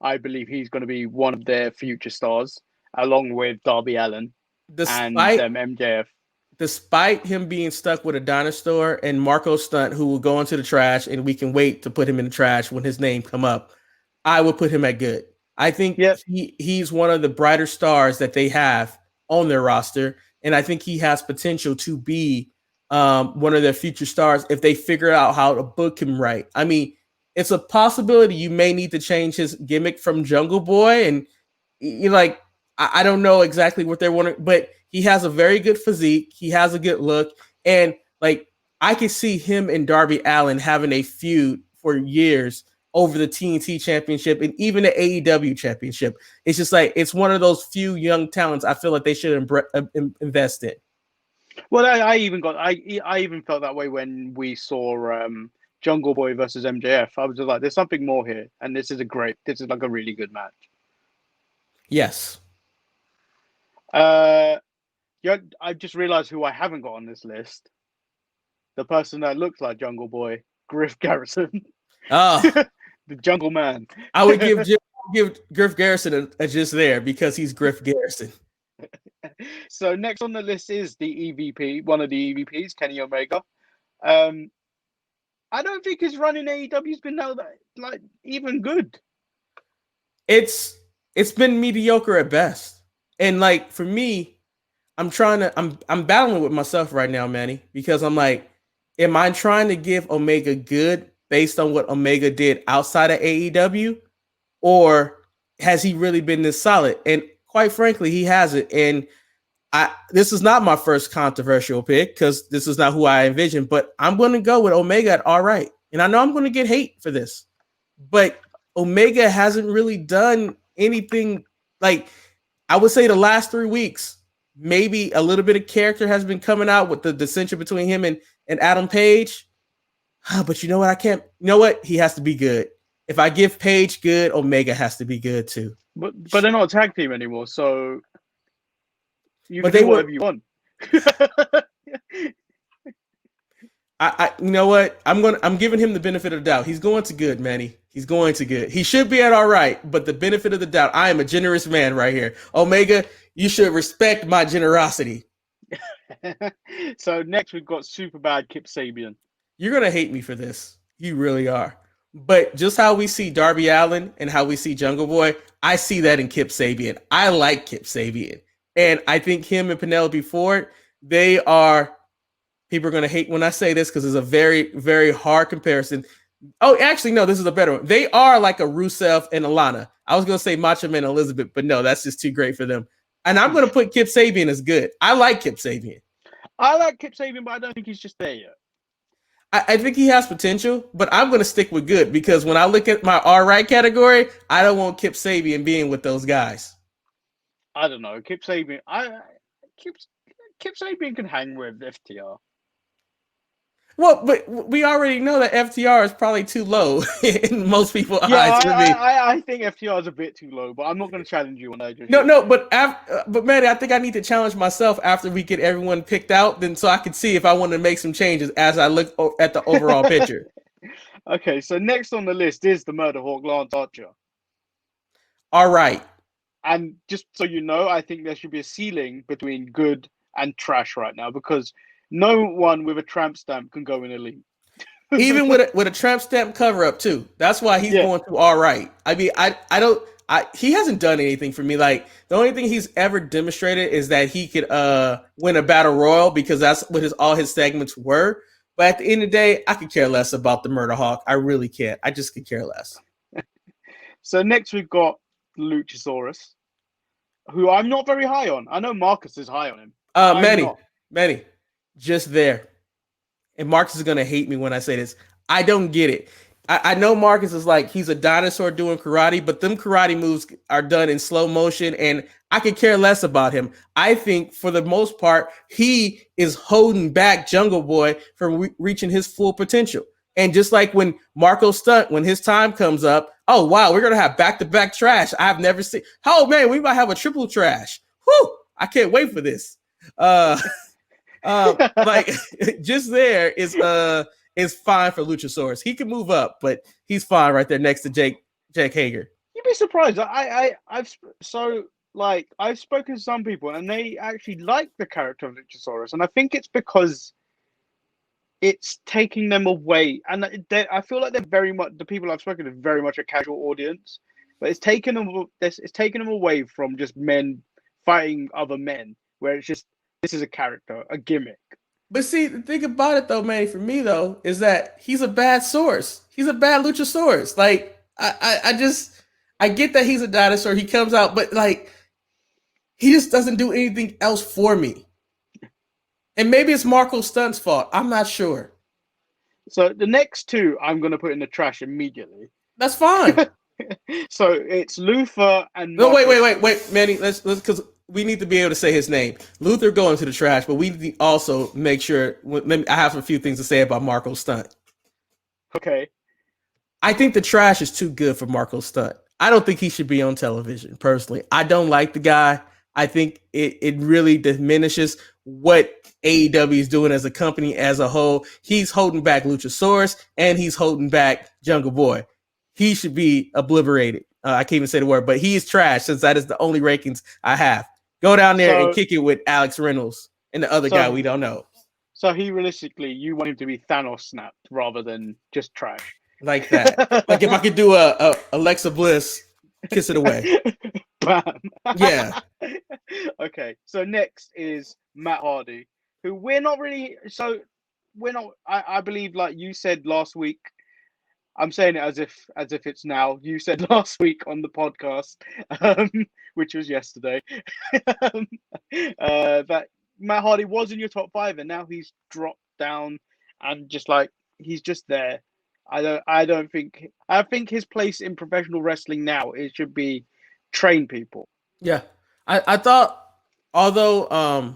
I believe he's going to be one of their future stars, along with Darby Allin and MJF. Despite him being stuck with a dinosaur and Marco Stunt, who will go into the trash, and we can wait to put him in the trash when his name come up, I would put him at good. I think he's one of the brighter stars that they have on their roster, and I think he has potential to be one of their future stars if they figure out how to book him right. I mean, it's a possibility you may need to change his gimmick from Jungle Boy, and you're like, I don't know exactly what they're wanting, but he has a very good physique. He has a good look, and like I could see him and Darby Allin having a feud for years over the TNT Championship and even the AEW Championship. It's just like, it's one of those few young talents I feel like they should invest in. Well, I even felt that way when we saw Jungle Boy versus MJF. I was just like, there's something more here, and this is like a really good match. Yes. I just realized who I haven't got on this list. The person that looks like Jungle Boy, Griff Garrison. Oh, the Jungle Man. I would give Griff Garrison a just there because he's Griff Garrison. So next on the list is the EVP, one of the EVPs, Kenny Omega. I don't think his run in AEW's been like even good. It's been mediocre at best. And like for me, I'm battling with myself right now, Manny, because I'm like, am I trying to give Omega good based on what Omega did outside of AEW? Or has he really been this solid? And quite frankly, he hasn't. And this is not my first controversial pick because this is not who I envisioned, but I'm going to go with Omega at all right. And I know I'm going to get hate for this, but Omega hasn't really done anything. Like, I would say the last 3 weeks, maybe a little bit of character has been coming out with the dissension between him and Adam Page. But you know what? You know what? He has to be good. If I give Page good, Omega has to be good too. But they're not a tag team anymore, so you can do whatever you want. You know what? I'm giving him the benefit of the doubt. He's going to good, Manny. He's going to good. He should be at all right, but the benefit of the doubt. I am a generous man right here. Omega, you should respect my generosity. So next we've got Superbad Kip Sabian. You're gonna hate me for this. You really are. But just how we see Darby Allin and how we see Jungle Boy, I see that in Kip Sabian. I like Kip Sabian. And I think him and Penelope Ford, people are going to hate when I say this because it's a very, very hard comparison. Oh, actually, no, this is a better one. They are like a Rusev and Alana. I was going to say Macho Man and Elizabeth, but no, that's just too great for them. And I'm going to put Kip Sabian as good. I like Kip Sabian. I like Kip Sabian, but I don't think he's just there yet. I think he has potential, but I'm going to stick with good because when I look at my all right category, I don't want Kip Sabian being with those guys. I don't know. Kip Sabian. Kip Sabian can hang with FTR. Well, but we already know that FTR is probably too low in most people's eyes. I think FTR is a bit too low, but I'm not going to challenge you on that. No, but Manny, I think I need to challenge myself after we get everyone picked out, then so I can see if I want to make some changes as I look at the overall picture. Okay, so next on the list is the Murder Hawk, Lance Archer. All right. And just so you know, I think there should be a ceiling between good and trash right now because no one with a tramp stamp can go in elite. Even with a tramp stamp cover up too. That's why he's going to all right. I mean, he hasn't done anything for me. Like the only thing he's ever demonstrated is that he could win a battle royal because that's what all his segments were. But at the end of the day, I could care less about the Murder Hawk. I really can't. I just could care less. So next we've got Luchasaurus, who I'm not very high on. I know Marcus is high on him. Manny, just there. And Marcus is going to hate me when I say this. I don't get it. I know Marcus is like, he's a dinosaur doing karate, but them karate moves are done in slow motion, and I could care less about him. I think for the most part, he is holding back Jungle Boy from reaching his full potential. And just like when Marco Stunt, when his time comes up, oh, wow, we're going to have back-to-back trash. I've never seen. Oh, man, we might have a triple trash. Whew, I can't wait for this. Like just there is fine for Luchasaurus. He can move up, but he's fine right there next to Jake Hager. You'd be surprised. I've spoken to some people and they actually like the character of Luchasaurus, and I think it's because it's taking them away. And I feel like they're very much, the people I've spoken to, very much a casual audience, but it's taken them away from just men fighting other men, where it's just, this is a character, a gimmick. But see, the thing about it though, Manny, for me though, is that he's a bad source. He's a bad Luchasaurus. Like I get that he's a dinosaur. He comes out, but like he just doesn't do anything else for me. And maybe it's Marco Stunt's fault. I'm not sure. So the next two I'm going to put in the trash immediately. That's fine. So it's Luther and no, wait, Manny. Let's because we need to be able to say his name. Luther going to the trash, but we need to also make sure. I have a few things to say about Marco Stunt. Okay. I think the trash is too good for Marco Stunt. I don't think he should be on television, personally. I don't like the guy. I think it really diminishes what AEW is doing as a company as a whole. He's holding back Luchasaurus and he's holding back Jungle Boy. He should be obliterated. I can't even say the word, but he is trash since that is the only rankings I have. Go down there and kick it with Alex Reynolds and the other guy we don't know. So he realistically, you want him to be Thanos snapped rather than just trash. Like that. Like if I could do a Alexa Bliss, kiss it away. Bam. Yeah. Okay, so next is Matt Hardy, who we're not really. So we're not. I believe, like you said last week. I'm saying it as if it's now. You said last week on the podcast, which was yesterday, that Matt Hardy was in your top 5, and now he's dropped down, and just like he's just there. I think his place in professional wrestling now it should be train people. Yeah. I thought, although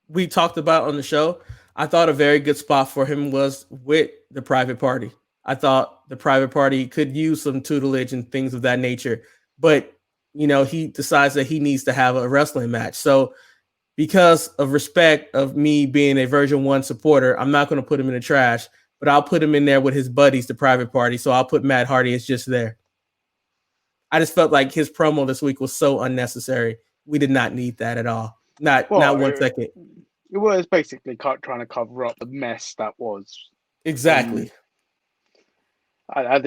we talked about on the show, I thought a very good spot for him was with the Private Party. I thought the Private Party could use some tutelage and things of that nature, but he decides that he needs to have a wrestling match. So because of respect of me being a Version 1 supporter, I'm not going to put him in the trash, but I'll put him in there with his buddies, the Private Party. So I'll put Matt Hardy as just there. I just felt like his promo this week was so unnecessary. We did not need that at all. Not 1 second. It was basically trying to cover up the mess that was. Exactly. I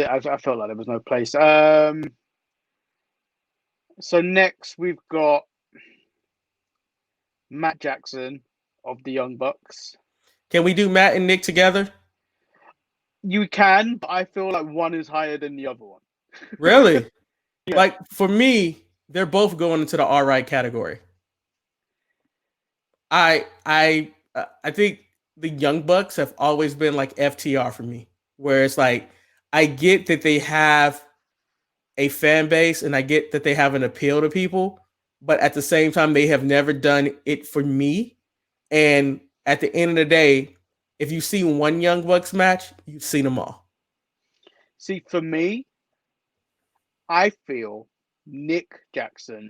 felt like there was no place. So next we've got Matt Jackson of the Young Bucks. Can we do Matt and Nick together? You can, but I feel like one is higher than the other one. Really? Yeah. Like for me, they're both going into the all right category. I think the Young Bucks have always been like FTR for me, where it's like I get that they have a fan base and I get that they have an appeal to people, but at the same time, they have never done it for me. And at the end of the day, if you see one Young Bucks match, you've seen them all. See, for me, I feel Nick Jackson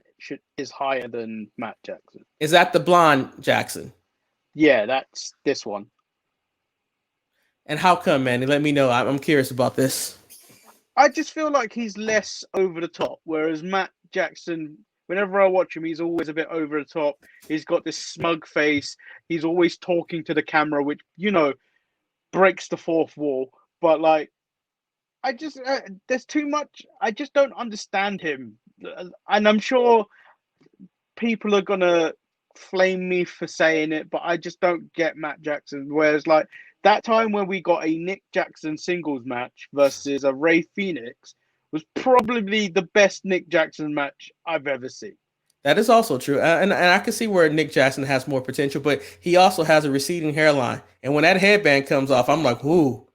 is higher than Matt Jackson. Is that the blonde Jackson? Yeah, that's this one. And how come, Manny? Let me know. I'm curious about this. I just feel like he's less over the top, whereas Matt Jackson, whenever I watch him, he's always a bit over the top. He's got this smug face. He's always talking to the camera, which, breaks the fourth wall. But, like, I just, there's too much. I just don't understand him. And I'm sure people are going to flame me for saying it, but I just don't get Matt Jackson. Whereas, like, that time when we got a Nick Jackson singles match versus a Ray Phoenix was probably the best Nick Jackson match I've ever seen. That is also true. And I can see where Nick Jackson has more potential, but he also has a receding hairline. And when that headband comes off, I'm like, ooh,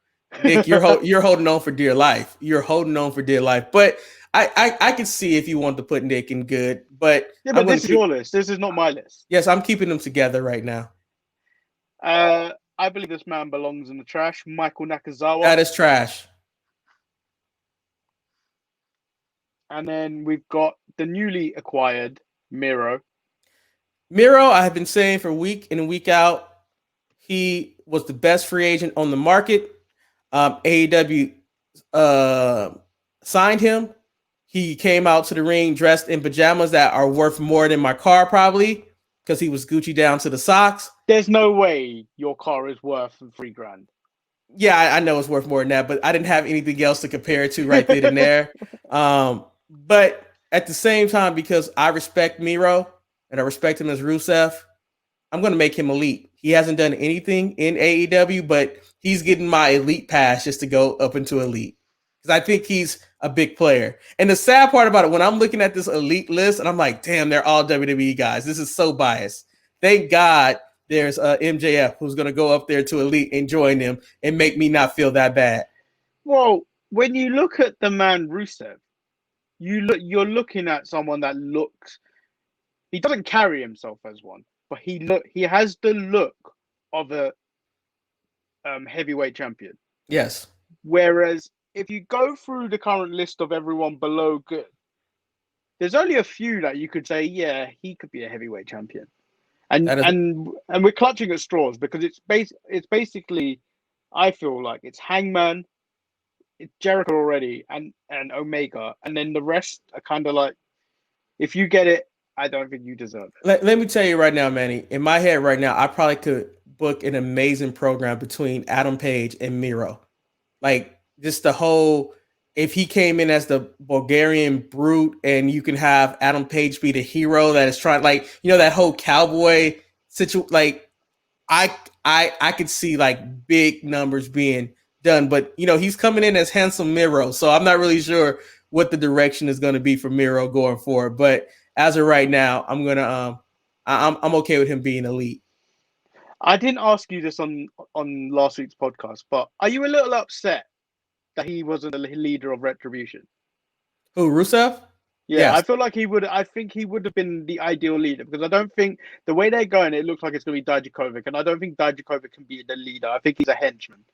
Nick, you're holding on for dear life. You're holding on for dear life. But I can see if you want to put Nick in good, but yeah, but this is your list. This is not my list. Yes, I'm keeping them together right now. I believe this man belongs in the trash. Michael Nakazawa. That is trash. And then we've got the newly acquired Miro. Miro, I have been saying for week in and week out, he was the best free agent on the market. AEW signed him. He came out to the ring dressed in pajamas that are worth more than my car probably because he was Gucci down to the socks. There's no way your car is worth $3,000. Yeah, I know it's worth more than that, but I didn't have anything else to compare it to right then and there. But at the same time, because I respect Miro and I respect him as Rusev, I'm going to make him elite. He hasn't done anything in AEW, but he's getting my elite pass just to go up into elite because I think he's a big player. And the sad part about it, when I'm looking at this elite list and I'm like, damn, they're all WWE guys. This is so biased. Thank God there's MJF who's going to go up there to elite and join them and make me not feel that bad. Well, when you look at the man Rusev, you're looking at someone that looks. He doesn't carry himself as one, but he has the look of a heavyweight champion. Yes. Whereas if you go through the current list of everyone below good, there's only a few that you could say, yeah, he could be a heavyweight champion. And we're clutching at straws because it's basically, I feel like it's Hangman, it's Jericho already, and Omega, and then the rest are kind of like, if you get it, I don't think you deserve it. Let me tell you right now, Manny, in my head right now, I probably could book an amazing program between Adam Page and Miro. Like just the whole, if he came in as the Bulgarian brute and you can have Adam Page be the hero that is trying, like, that whole cowboy situation, like I could see like big numbers being done, but he's coming in as handsome Miro, so I'm not really sure what the direction is going to be for Miro going forward. But as of right now, I'm okay with him being elite. I didn't ask you this on last week's podcast, but are you a little upset that he wasn't the leader of Retribution? Who, Rusev? Yeah, yes. I feel like he would. I think he would have been the ideal leader, because I don't think the way they're going, it looks like it's going to be Dijakovic, and I don't think Dijakovic can be the leader. I think he's a henchman.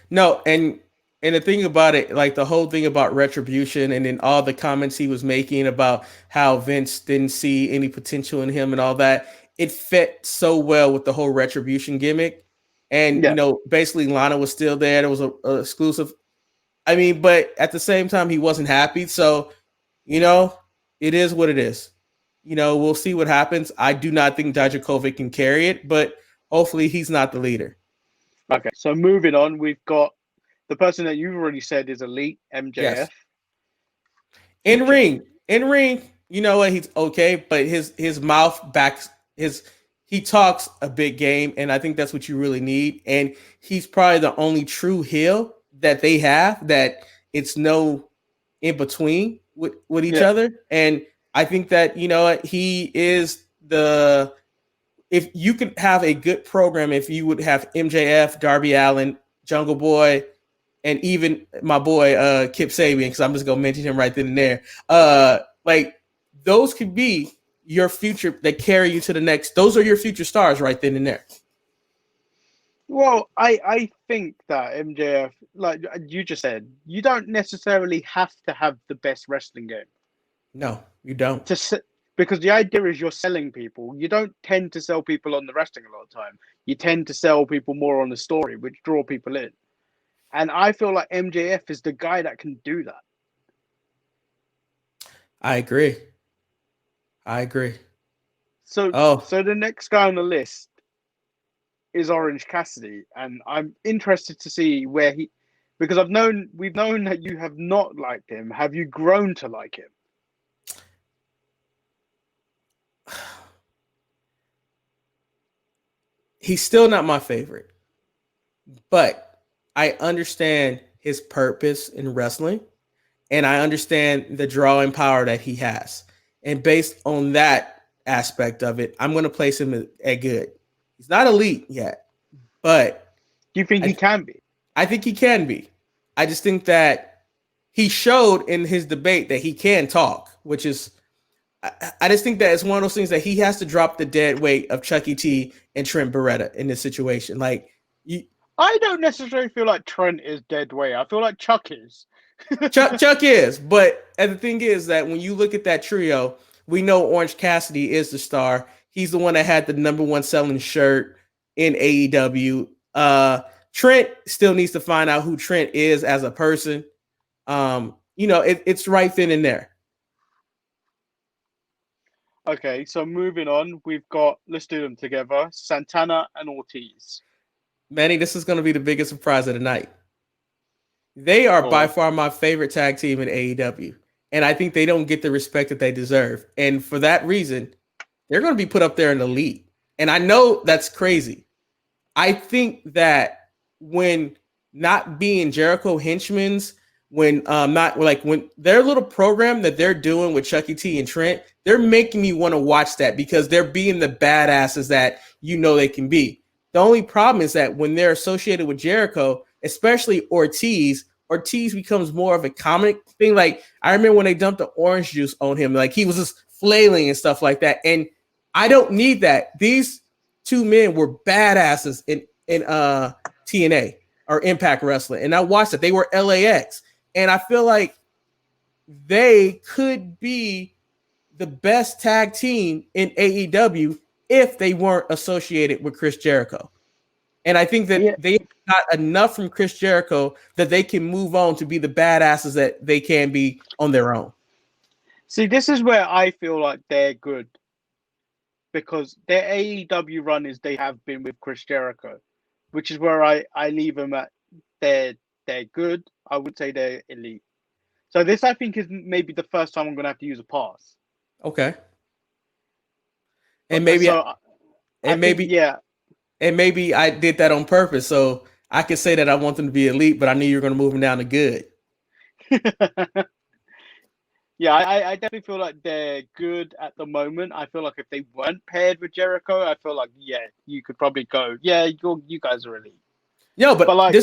No, and the thing about it, like the whole thing about Retribution, and then all the comments he was making about how Vince didn't see any potential in him and all that, it fit so well with the whole Retribution gimmick. And basically Lana was still there. There was a exclusive. I mean, but at the same time, he wasn't happy. So, it is what it is. We'll see what happens. I do not think Dijakovic can carry it, but hopefully he's not the leader. Okay, so moving on, we've got the person that you've already said is elite, MJF. Yes. In ring, you know what? He's okay, but his mouth backs he talks a big game, and I think that's what you really need. And he's probably the only true heel that they have, that it's no in between with each other. And I think that, he is if you could have a good program, if you would have MJF, Darby Allin, Jungle Boy, and even my boy Kip Sabian, because I'm just gonna mention him right then and there. Like those could be your future that carry you to the next. Those are your future stars right then and there. Well, I think that MJF, like you just said, you don't necessarily have to have the best wrestling game. No, you don't. Because the idea is you're selling people. You don't tend to sell people on the wrestling a lot of time. You tend to sell people more on the story, which draw people in. And I feel like MJF is the guy that can do that. I agree. So the next guy on the list is Orange Cassidy, and I'm interested to see where because we've known that you have not liked him. Have you grown to like him? He's still not my favorite, but I understand his purpose in wrestling, and I understand the drawing power that he has. And based on that aspect of it, I'm going to place him at good. He's not elite yet, but do you think he can be? I think he can be. I just think that he showed in his debate that he can talk, which is, I just think that it's one of those things that he has to drop the dead weight of Chucky T and Trent Beretta in this situation. Like, I don't necessarily feel like Trent is dead weight. I feel like Chuck is. Chuck is, but and the thing is that when you look at that trio, we know Orange Cassidy is the star. He's the one that had the #1 selling shirt in AEW. Trent still needs to find out who Trent is as a person. It's right then and there. Okay, so moving on, let's do them together, Santana and Ortiz. Manny, this is going to be the biggest surprise of the night. They are by far my favorite tag team in AEW, and I think they don't get the respect that they deserve. And for that reason, they're going to be put up there in the league. And I know that's crazy. I think that when not being Jericho henchmen's, when their little program that they're doing with Chucky T and Trent, they're making me want to watch that because they're being the badasses that they can be. The only problem is that when they're associated with Jericho, especially Ortiz becomes more of a comic thing. Like, I remember when they dumped the orange juice on him, like he was just flailing and stuff like that. And I don't need that. These two men were badasses in TNA or Impact Wrestling. And I watched it. They were LAX. And I feel like they could be the best tag team in AEW if they weren't associated with Chris Jericho. And I think that they got enough from Chris Jericho that they can move on to be the badasses that they can be on their own. See, this is where I feel like they're good. because their AEW run is they have been with Chris Jericho, which is where I leave them at. They're good. I would say they're elite. So this, I think, is maybe the first time I'm going to have to use a pass. Okay. And But, maybe, so I think, yeah. And maybe I did that on purpose. So I could say that I want them to be elite, but I knew you were going to move them down to good. Yeah, I definitely feel like they're good at the moment. I feel like if they weren't paired with Jericho, I feel like, yeah, you could probably go, yeah, you guys are elite. Yo, but like,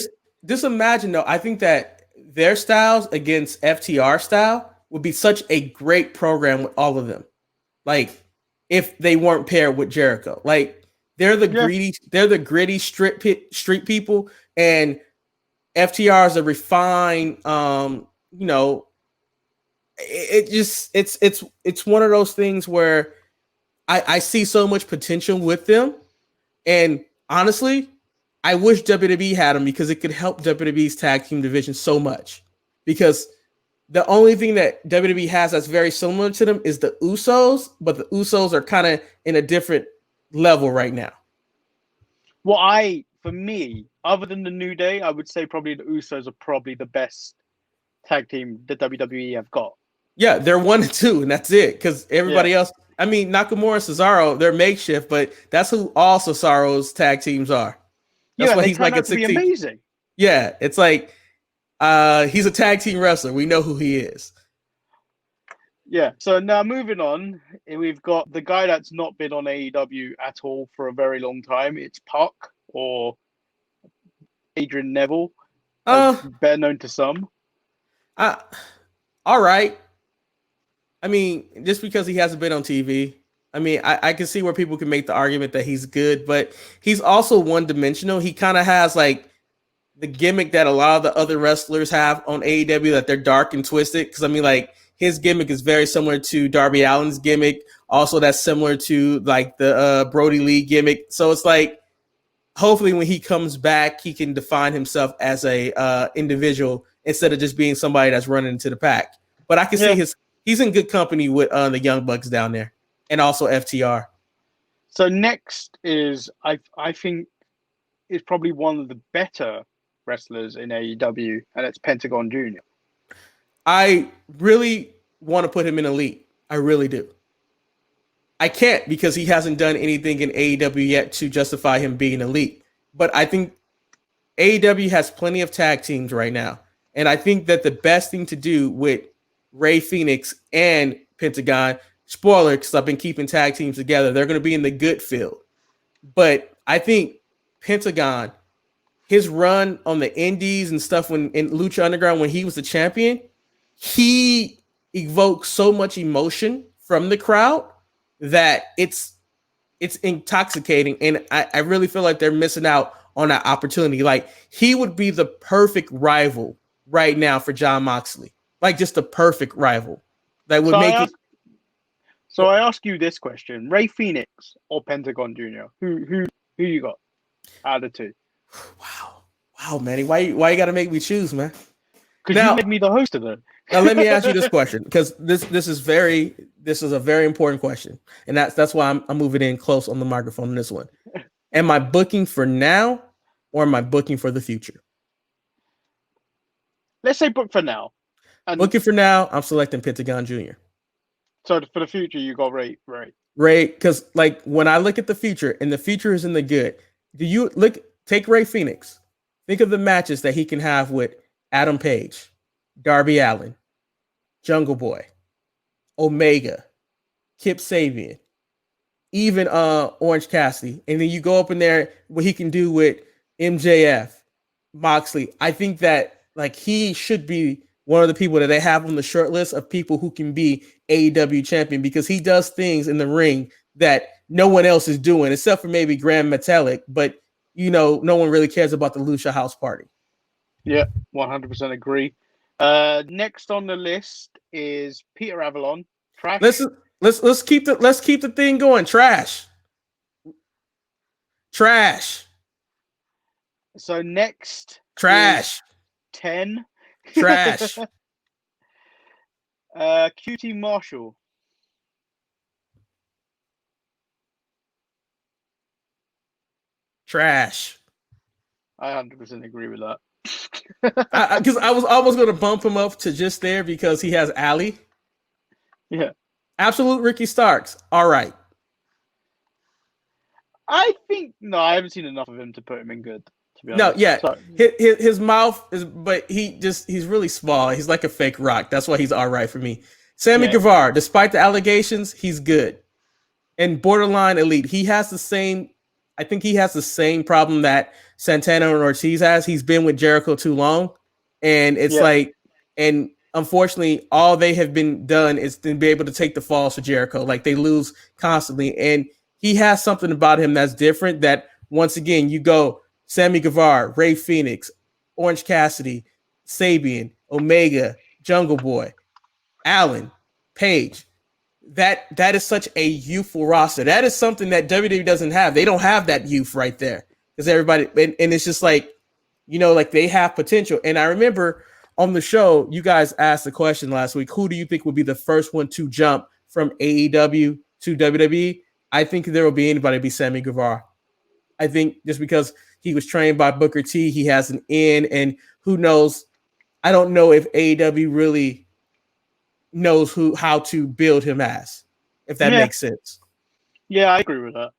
this imagine though, I think that their styles against FTR style would be such a great program with all of them. Like if they weren't paired with Jericho, like they're the gritty street people, and FTR is a refined, it's one of those things where I see so much potential with them, and honestly, I wish WWE had them because it could help WWE's tag team division so much. Because the only thing that WWE has that's very similar to them is the Usos, but the Usos are kind of in a different level right now. Well, for me, other than the New Day, I would say probably the Usos are probably the best tag team the WWE have got. Yeah, they're 1 and 2, and that's it. Because everybody else, I mean, Nakamura and Cesaro, they're makeshift, but that's who all Cesaro's tag teams are. That's why he's like a 16. Amazing. Yeah, it's like he's a tag team wrestler. We know who he is. Yeah. So now moving on, we've got the guy that's not been on AEW at all for a very long time. It's Puck, or Adrian Neville, better known to some. All right. I mean, just because he hasn't been on TV, I mean, I can see where people can make the argument that he's good, but he's also one-dimensional. He kind of has like the gimmick that a lot of the other wrestlers have on AEW, that they're dark and twisted. Because I mean, like his gimmick is very similar to Darby Allin's gimmick. Also, that's similar to like the Brody Lee gimmick. So it's like, hopefully, when he comes back, he can define himself as a individual instead of just being somebody that's running into the pack. But I can see he's in good company with the Young Bucks down there, and also FTR. So next is I think is probably one of the better wrestlers in AEW, and it's Pentagon Jr. I really want to put him in elite. I really do. I can't because he hasn't done anything in AEW yet to justify him being elite. But I think AEW has plenty of tag teams right now. And I think that the best thing to do with Rey Fenix and Pentagon, spoiler, because I've been keeping tag teams together, they're going to be in the good field. But I think Pentagon, his run on the indies and stuff when in Lucha Underground when he was the champion, he evoked so much emotion from the crowd that it's intoxicating. And I really feel like they're missing out on that opportunity. Like he would be the perfect rival right now for Jon Moxley. Like just the perfect rival that would So I ask you this question: Rey Fenix or Pentagon Jr.? Who you got out of the two? Wow, Manny, why you got to make me choose, man? Because you made me the host of it. Now let me ask you this question, because this is a very important question, and that's why I'm moving in close on the microphone on this one. Am I booking for now, or am I booking for the future? Let's say book for now. Booking for now, I'm selecting Pentagon Jr. So for the future, you got Rey. Rey, because like when I look at the future, and the future is in the good. Take Rey Fenix. Think of the matches that he can have with Adam Page, Darby Allin, Jungle Boy, Omega, Kip Sabian, even Orange Cassidy. And then you go up in there, what he can do with MJF, Moxley. I think that like he should be one of the people that they have on the short list of people who can be AEW champion, because he does things in the ring that no one else is doing except for maybe Grand Metalik. But no one really cares about the Lucha House Party. Yeah, 100% agree. Next on the list is Peter Avalon. Trash. Let's keep the thing going. Trash. So next, trash. 10. Trash. QT Marshall. Trash. I 100% agree with that. Because I was almost going to bump him up to just there because he has Ali. Yeah. Absolute Ricky Starks. All right. I think I haven't seen enough of him to put him in good. To be No, honest. yeah. So, His mouth is, but he's really small. He's like a fake rock. That's why he's all right for me. Sammy Guevara, despite the allegations, he's good and borderline elite. He has the same. I think he has the same problem that Santana and Ortiz has. He's been with Jericho too long, and it's like, and unfortunately, all they have been done is to be able to take the falls for Jericho. Like they lose constantly, and he has something about him that's different. That once again, you go Sammy Guevara, Ray Phoenix, Orange Cassidy, Sabian, Omega, Jungle Boy, Allen, Page. That is such a youthful roster. That is something that WWE doesn't have. They don't have that youth right there because everybody, and it's just like, like they have potential. And I remember on the show, you guys asked the question last week, who do you think would be the first one to jump from AEW to WWE? I think there will be anybody be Sammy Guevara. I think just because he was trained by Booker T, he has an in, and who knows? I don't know if AEW really knows how to build him as, if that makes sense. Yeah, I agree with that.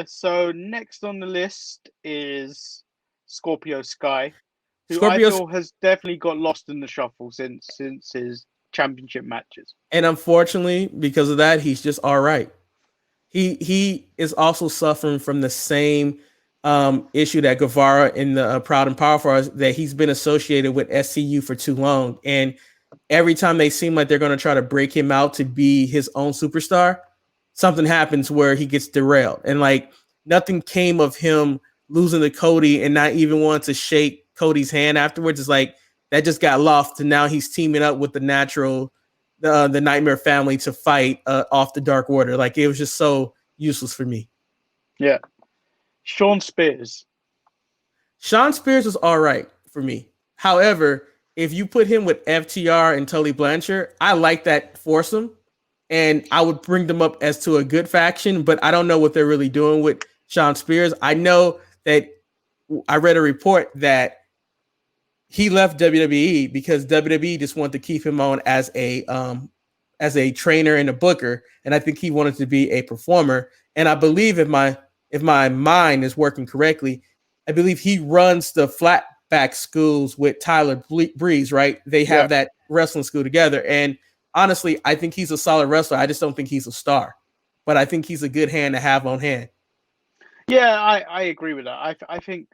So next on the list is Scorpio Sky, who I feel has definitely got lost in the shuffle since his championship matches. And unfortunately, because of that, he's just all right. He is also suffering from the same issue that Guevara in the Proud and Powerful is, that he's been associated with SCU for too long. And every time they seem like they're going to try to break him out to be his own superstar, something happens where he gets derailed. And like nothing came of him losing to Cody and not even wanting to shake Cody's hand afterwards. It's like that just got lost. And now he's teaming up with the Nightmare family to fight off the Dark Order. Like it was just so useless for me. Yeah. Sean Spears was all right for me. However, if you put him with FTR and Tully Blanchard, I like that foursome, and I would bring them up as to a good faction, but I don't know what they're really doing with Sean Spears. I know that I read a report that he left WWE because WWE just wanted to keep him on as a trainer and a booker, and I think he wanted to be a performer. And I believe if my mind is working correctly, I believe he runs the flatback schools with Tyler Breeze, right? They have that wrestling school together. And honestly, I think he's a solid wrestler. I just don't think he's a star, but I think he's a good hand to have on hand. Yeah, I agree with that. I think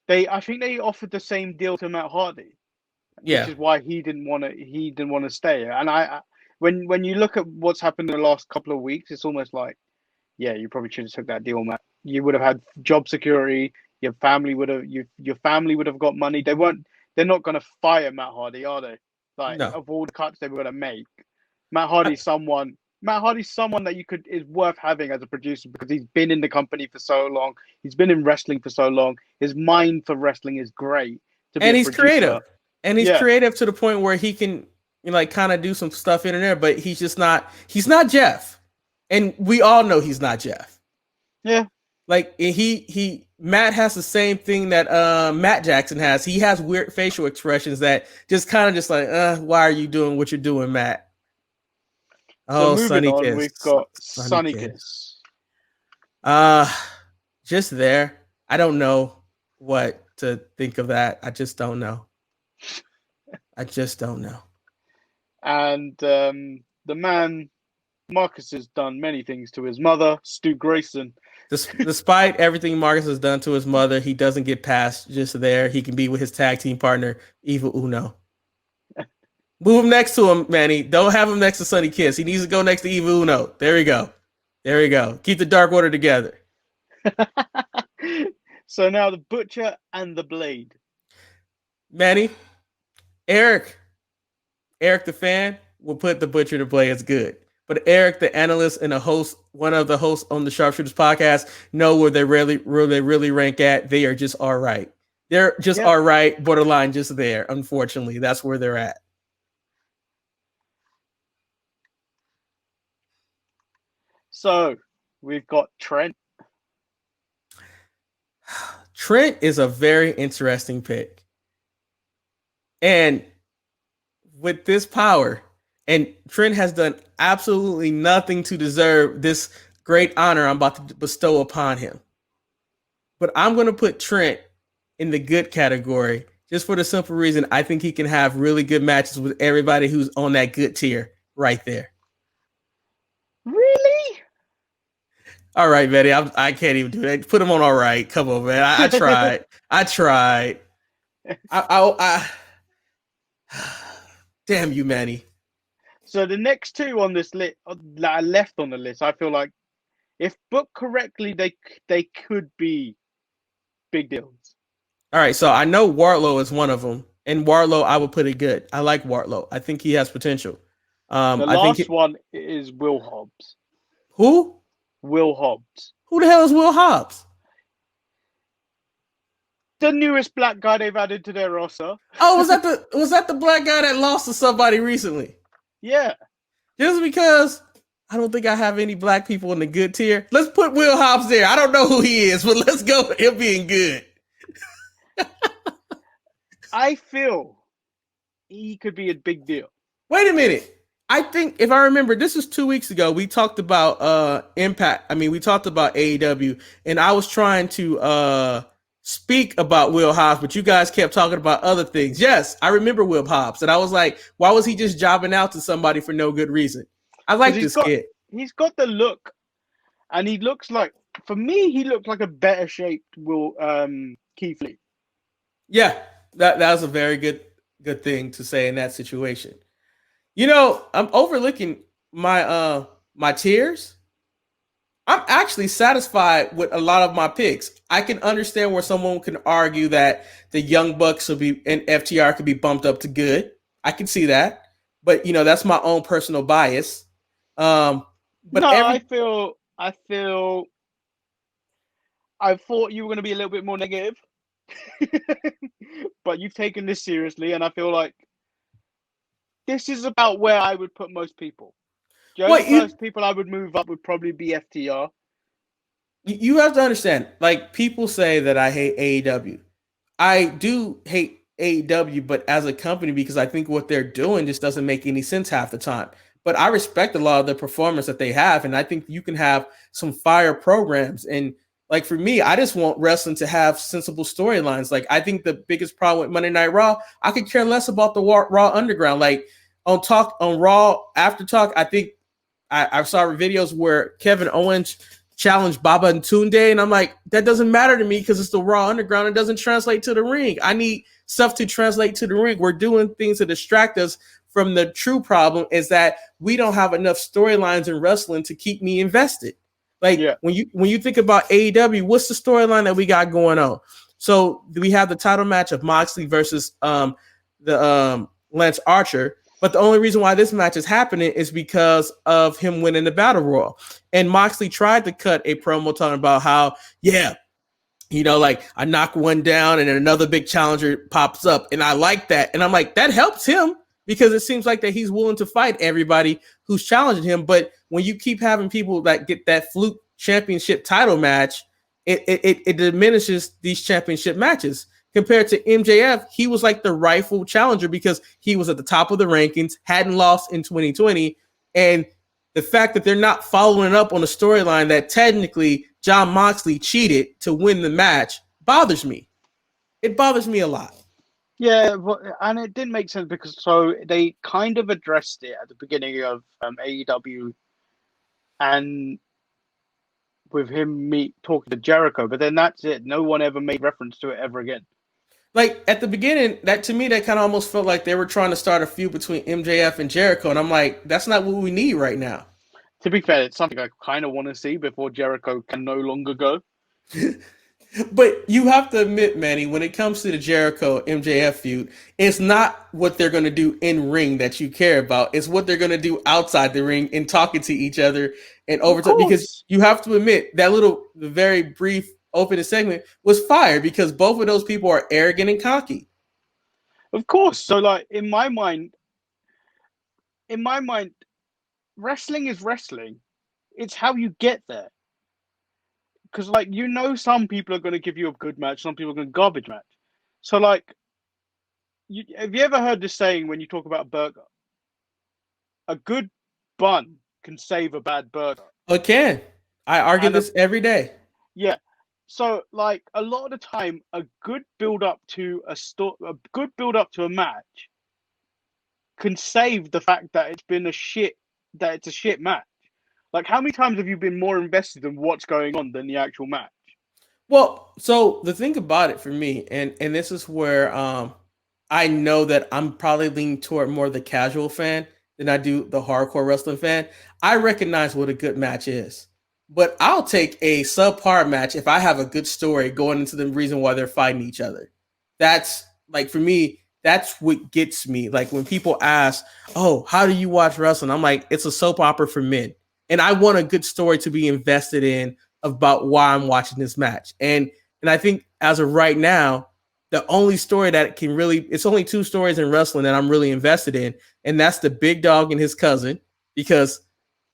they offered the same deal to Matt Hardy, which is why he didn't want to stay. And when you look at what's happened in the last couple of weeks, it's almost like, yeah, you probably should have took that deal, Matt. You would have had job security. Your family would have got money. They're not going to fire Matt Hardy, are they? Like of all the cuts they were going to make, Matt Hardy's someone that is worth having as a producer because he's been in the company for so long. He's been in wrestling for so long. His mind for wrestling is great. And he's creative. And he's creative to the point where he can kind of do some stuff in and there, but he's not Jeff. And we all know he's not Jeff. Yeah. Like Matt has the same thing that Matt Jackson has. He has weird facial expressions that just kind of like, why are you doing what you're doing, Matt? So moving on, we've got Sonny Kiss. Just there. I don't know what to think of that. I just don't know. And the man Marcus has done many things to his mother, Stu Grayson. Despite everything Marcus has done to his mother, he doesn't get past just there. He can be with his tag team partner, Evil Uno. Move him next to him, Manny. Don't have him next to Sonny Kiss. He needs to go next to Evil Uno. There we go. Keep the Dark Order together. So now the Butcher and the Blade. Manny, Eric the fan will put the Butcher and the Blade as good. But Eric, the analyst and one of the hosts on the Sharpshooters podcast, know where they really rank at. They are just all right. They're just all right, borderline just there. Unfortunately, that's where they're at. So we've got Trent. Trent is a very interesting pick. And with this power, and Trent has done absolutely nothing to deserve this great honor I'm about to bestow upon him. But I'm going to put Trent in the good category just for the simple reason I think he can have really good matches with everybody who's on that good tier right there. Really? All right, Betty. I can't even do that. Put him on all right. Come on, man. I tried. I tried. I Damn you, Manny. So the next two on this list that I left on the list, I feel like if booked correctly, they could be big deals. All right, so I know Wardlow is one of them, and Wardlow I would put it good. I like Wardlow. I think he has potential. The last one is Will Hobbs. Who? Will Hobbs. Who the hell is Will Hobbs? The newest black guy they've added to their roster. Oh, was that the black guy that lost to somebody recently? Yeah. Just because I don't think I have any black people in the good tier. Let's put Will Hobbs there. I don't know who he is, but let's go with him being good. I feel he could be a big deal. Wait a minute. I think if I remember, this was 2 weeks ago. We talked about Impact. I mean, we talked about AEW, and I was trying to speak about Will Hobbs, but you guys kept talking about other things. Yes, I remember Will Hobbs, and I was like, why was he just jobbing out to somebody for no good reason? I like this kid. He's got the look, and he looks like, for me, he looked like a better shaped Keith Lee. Yeah, that was a very good thing to say in that situation. You know, I'm overlooking my my tiers. I'm actually satisfied with a lot of my picks. I can understand where someone can argue that the Young Bucks and FTR could be bumped up to good. I can see that, but you know that's my own personal bias. But no, I thought you were going to be a little bit more negative, but you've taken this seriously, and I feel like this is about where I would put most people. The only first people I would move up would probably be FTR. You have to understand, like, people say that I hate AEW. I do hate AEW, but as a company, because I think what they're doing just doesn't make any sense half the time. But I respect a lot of the performance that they have, and I think you can have some fire programs. And like for me, I just want wrestling to have sensible storylines. Like I think the biggest problem with Monday Night Raw, I could care less about the Raw Underground. Like on Raw After Talk, I think I saw videos where Kevin Owens challenged Baba and Tunde, and I'm like, that doesn't matter to me because it's the Raw Underground. It doesn't translate to the ring. I need stuff to translate to the ring. We're doing things to distract us from the true problem, is that we don't have enough storylines in wrestling to keep me invested. Like when you think about AEW, what's the storyline that we got going on? So we have the title match of Moxley versus Lance Archer. But the only reason why this match is happening is because of him winning the Battle Royal. And Moxley tried to cut a promo talking about how, like I knock one down and then another big challenger pops up. And I like that. And I'm like, that helps him because it seems like that he's willing to fight everybody who's challenging him. But when you keep having people that get that fluke championship title match, it diminishes these championship matches. Compared to MJF, he was like the rightful challenger because he was at the top of the rankings, hadn't lost in 2020. And the fact that they're not following up on a storyline that technically Jon Moxley cheated to win the match bothers me. It bothers me a lot. Yeah, and it didn't make sense because they kind of addressed it at the beginning of AEW and with him talking to Jericho, but then that's it. No one ever made reference to it ever again. Like at the beginning, that to me, that kind of almost felt like they were trying to start a feud between MJF and Jericho. And I'm like, that's not what we need right now. To be fair, it's something I kind of want to see before Jericho can no longer go. But you have to admit, Manny, when it comes to the Jericho MJF feud, it's not what they're going to do in ring that you care about. It's what they're going to do outside the ring and talking to each other and overtime. Because you have to admit that the very brief opening segment was fire because both of those people are arrogant and cocky. Of course. So like in my mind, wrestling is wrestling. It's how you get there. because like some people are going to give you a good match, some people are going to garbage match. So like, have you ever heard this saying when you talk about a burger? A good bun can save a bad burger. It can. I argue this every day. Yeah. So like a lot of the time, a good build up to a match can save the fact that it's a shit match. Like, how many times have you been more invested in what's going on than the actual match? Well, so the thing about it for me, and this is where I know that I'm probably leaning toward more the casual fan than I do the hardcore wrestling fan. I recognize what a good match is, but I'll take a subpar match if I have a good story going into the reason why they're fighting each other. That's like, for me, that's what gets me. Like when people ask, "Oh, how do you watch wrestling?" I'm like, it's a soap opera for men. And I want a good story to be invested in about why I'm watching this match. And I think as of right now, the only story that can really, it's only two stories in wrestling that I'm really invested in. And that's the big dog and his cousin, because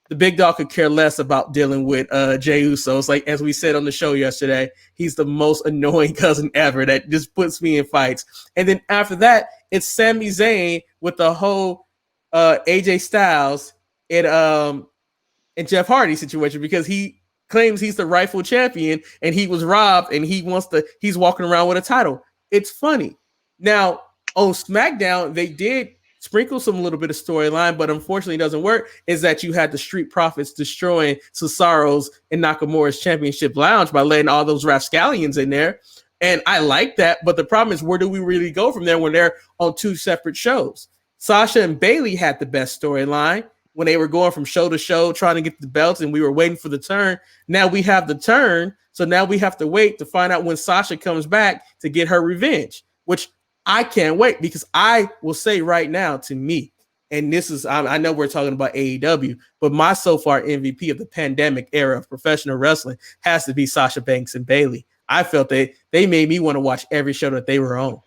the big dog could care less about dealing with Jey Uso. It's like, as we said on the show yesterday, he's the most annoying cousin ever that just puts me in fights. And then after that, it's Sami Zayn with the whole AJ Styles and Jeff Hardy situation, because he claims he's the rightful champion and he was robbed and he's walking around with a title. It's funny. Now, on SmackDown, they did sprinkle some little bit of storyline, but unfortunately it doesn't work, is that you had the Street Profits destroying Cesaro's and Nakamura's championship lounge by letting all those rapscallions in there. And I like that, but the problem is, where do we really go from there when they're on two separate shows? Sasha and Bayley had the best storyline when they were going from show to show trying to get the belts, and we were waiting for the turn. Now we have the turn, so now we have to wait to find out when Sasha comes back to get her revenge, which I can't wait, because I will say right now, to me, and this is, I know we're talking about AEW, but my so far MVP of the pandemic era of professional wrestling has to be Sasha Banks and Bayley. I felt they made me want to watch every show that they were on.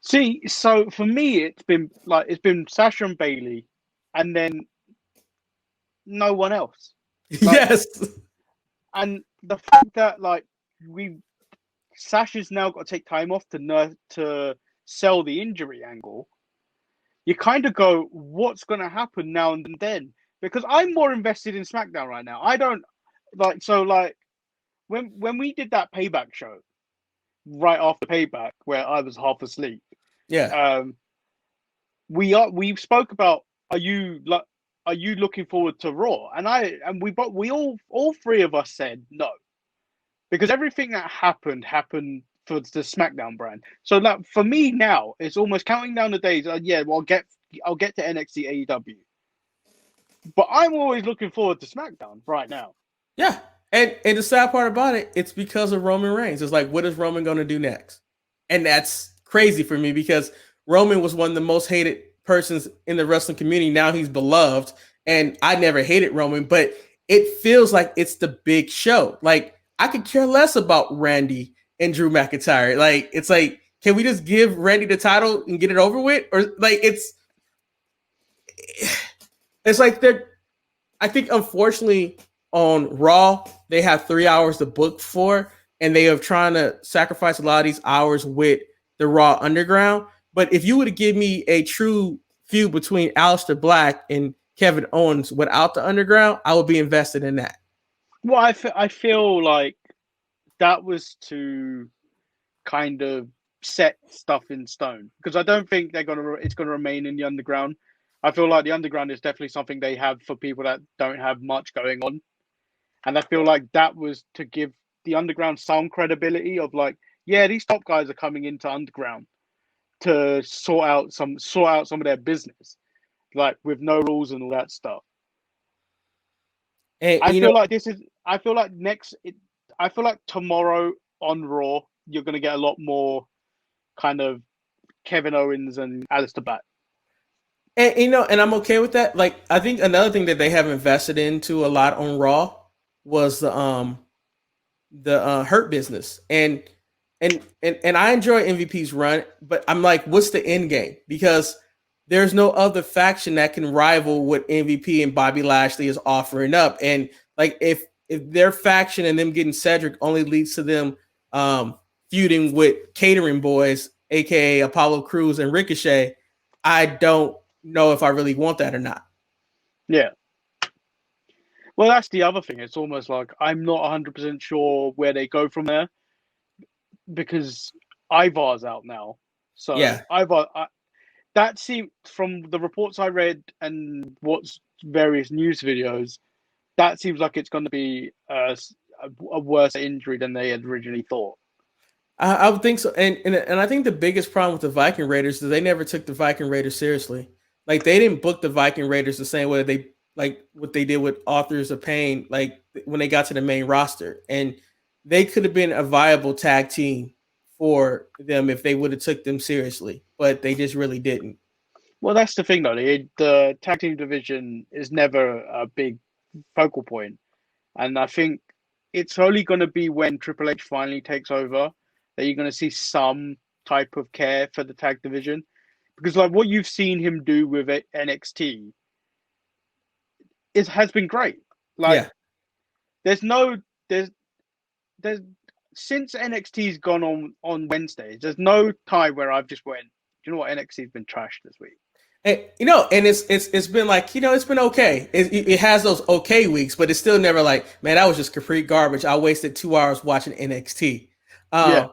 See, so for me, it's been Sasha and Bayley, and then no one else. Yes. And the fact that Sasha's now got to take time off to sell the injury angle, you kind of go, what's going to happen now and then? Because I'm more invested in SmackDown right now. I don't when we did that Payback show right after Payback, where I was half asleep. Yeah. We spoke about, are you looking forward to Raw? And we all three of us said no, because everything that happened for the SmackDown brand. So for me now, it's almost counting down the days. I'll get to NXT AEW, but I'm always looking forward to SmackDown right now. Yeah, and the sad part about it, it's because of Roman Reigns. It's like, what is Roman going to do next? And that's crazy for me, because Roman was one of the most hated persons in the wrestling community. Now he's beloved, and I never hated Roman, but it feels like it's the big show. Like, I could care less about Randy and Drew McIntyre. Like, it's like, can we just give Randy the title and get it over with? Or like, it's like I think unfortunately on Raw, they have 3 hours to book for, and they are trying to sacrifice a lot of these hours with the Raw Underground. But if you were to give me a true feud between Aleister Black and Kevin Owens without the Underground, I would be invested in that. Well, I feel like that was to kind of set stuff in stone, because I don't think it's going to remain in the Underground. I feel like the Underground is definitely something they have for people that don't have much going on, and I feel like that was to give the Underground some credibility of like, yeah, these top guys are coming into Underground to sort out some of their business, like with no rules and all that stuff. And I feel like tomorrow on Raw, you're going to get a lot more kind of Kevin Owens and Aleister Black. And I'm okay with that. Like, I think another thing that they have invested into a lot on Raw was the Hurt Business. And I enjoy MVP's run, but I'm like, what's the end game? Because there's no other faction that can rival what MVP and Bobby Lashley is offering up. And like, if if their faction and them getting Cedric only leads to them feuding with catering boys, aka Apollo Crews and Ricochet, I don't know if I really want that or not. Yeah. Well, that's the other thing. It's almost like I'm not 100% sure where they go from there because Ivar's out now. So Yeah. Ivar, that seemed from the reports I read and what's various news videos, that seems like it's going to be a worse injury than they had originally thought. I would think so, and I think the biggest problem with the Viking Raiders is they never took the Viking Raiders seriously. Like they didn't book the Viking Raiders the same way they like what they did with Authors of Pain, like when they got to the main roster, and they could have been a viable tag team for them if they would have took them seriously, but they just really didn't. Well, that's the thing though. The tag team division is never a big focal point, and I think it's only going to be when Triple H finally takes over that you're going to see some type of care for the tag division. Because like what you've seen him do with NXT has been great. Like Yeah. there's since NXT's gone on Wednesdays, there's no time where I've just went, you know what, NXT's been trashed this week. And and it's been like, it's been okay. It has those okay weeks, but it's still never like, man, that was just complete garbage. I wasted 2 hours watching NXT. Yeah.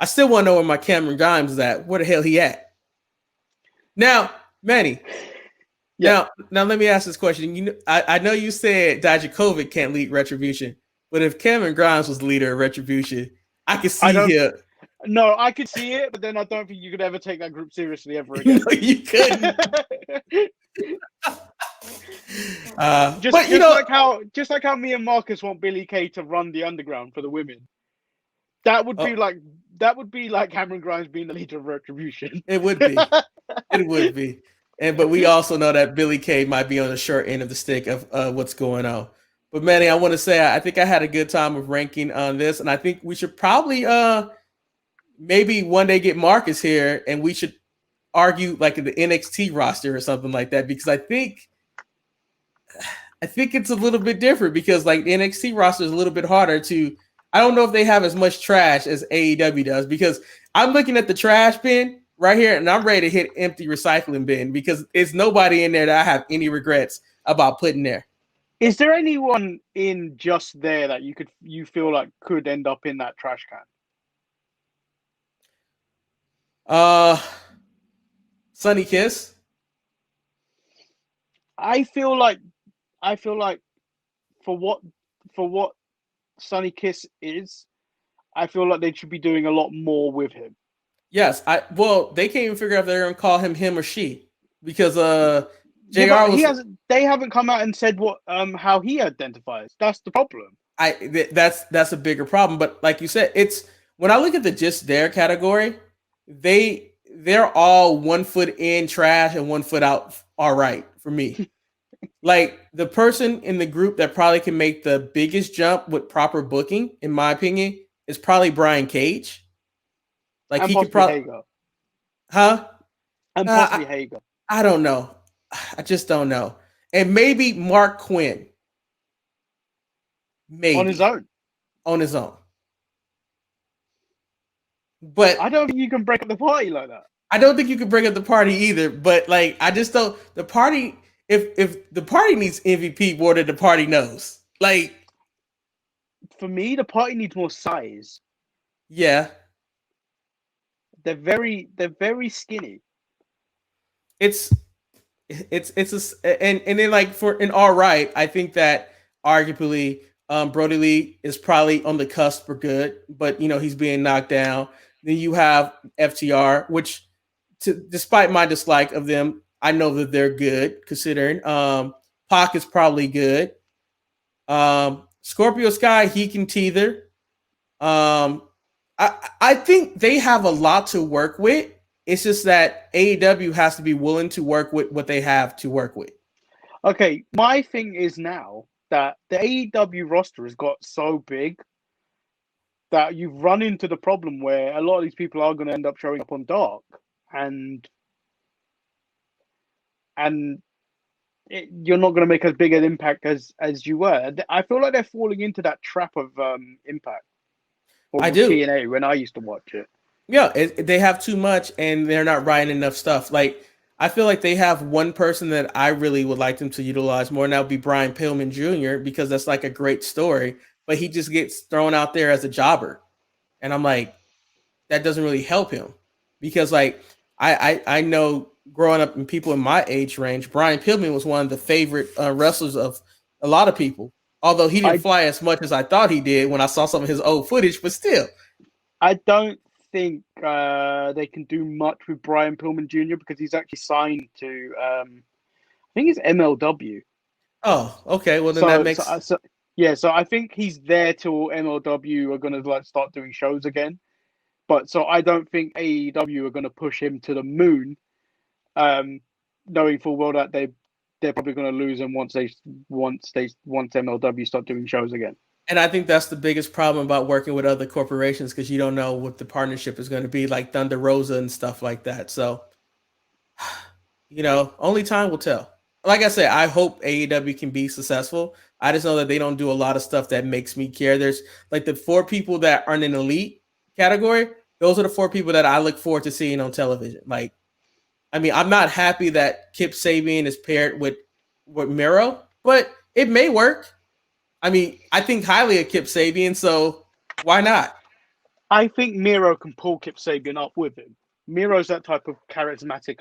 I still want to know where my Cameron Grimes is at. Where the hell he at? Now, Manny. Yeah. Now let me ask this question. I know you said Dijakovic can't lead Retribution, but if Cameron Grimes was the leader of Retribution, I could see here. No, I could see it, but then I don't think you could ever take that group seriously ever again. No, you couldn't. Just like how me and Marcus want Billy Kay to run the underground for the women. That would be like Cameron Grimes being the leader of Retribution. It would be. It would be. But we also know that Billy Kay might be on the short end of the stick of what's going on. But Manny, I want to say I think I had a good time of ranking on this, and I think we should probably maybe one day get Marcus here, and we should argue like the NXT roster or something like that, because I think it's a little bit different because like the NXT roster is a little bit harder to. I don't know if they have as much trash as AEW does, because I'm looking at the trash bin right here and I'm ready to hit empty recycling bin because it's nobody in there that I have any regrets about putting there. Is there anyone in just there that you feel like could end up in that trash can? Sonny Kiss. I feel like for what Sonny Kiss is, I feel like they should be doing a lot more with him. Yes, they can't even figure out if they're gonna call him or she, because they haven't come out and said what how he identifies. That's the problem. That's a bigger problem. But like you said, it's when I look at the just there category, they're all 1 foot in trash and 1 foot out all right for me. Like the person in the group that probably can make the biggest jump with proper booking, in my opinion, is probably Brian Cage. Like and he could probably, Hager. Huh? And possibly Hager. I don't know. I just don't know. And maybe Mark Quinn. Maybe on his own. But I don't think you can break up the party like that. I don't think you can break up the party either. But like, I just don't. The party, if the party needs MVP more than the party knows. Like, for me, the party needs more size. Yeah, they're very skinny. And then like for an all right, I think that arguably Brody Lee is probably on the cusp for good, but he's being knocked down. Then you have FTR, which despite my dislike of them, I know that they're good considering. Pac is probably good. Scorpio Sky, he can teether. I think they have a lot to work with. It's just that AEW has to be willing to work with what they have to work with. Okay, my thing is now that the AEW roster has got so big that you've run into the problem where a lot of these people are going to end up showing up on Dark, and you're not going to make as big an impact as you were. I feel like they're falling into that trap of Impact or I do. TNA when I used to watch it. Yeah, they have too much and they're not writing enough stuff. Like, I feel like they have one person that I really would like them to utilize more, and that would be Brian Pillman Jr., because that's like a great story, but he just gets thrown out there as a jobber. And I'm like, that doesn't really help him, because like I know growing up and people in my age range, Brian Pillman was one of the favorite wrestlers of a lot of people. Although he didn't fly as much as I thought he did when I saw some of his old footage, but still. I don't think they can do much with Brian Pillman Jr. because he's actually signed to, I think it's MLW. Oh, okay. Well, then that makes so I think he's there till MLW are going to like start doing shows again. But so I don't think AEW are going to push him to the moon, knowing full well that they're probably going to lose him once MLW start doing shows again. And I think that's the biggest problem about working with other corporations, because you don't know what the partnership is going to be, like Thunder Rosa and stuff like that. So, only time will tell. Like I said, I hope AEW can be successful. I just know that they don't do a lot of stuff that makes me care. There's like the 4 people that are in an elite category. Those are the 4 people that I look forward to seeing on television. Like, I mean, I'm not happy that Kip Sabian is paired with Miro, but it may work. I mean, I think highly of Kip Sabian, so why not? I think Miro can pull Kip Sabian up with him. Miro's that type of charismatic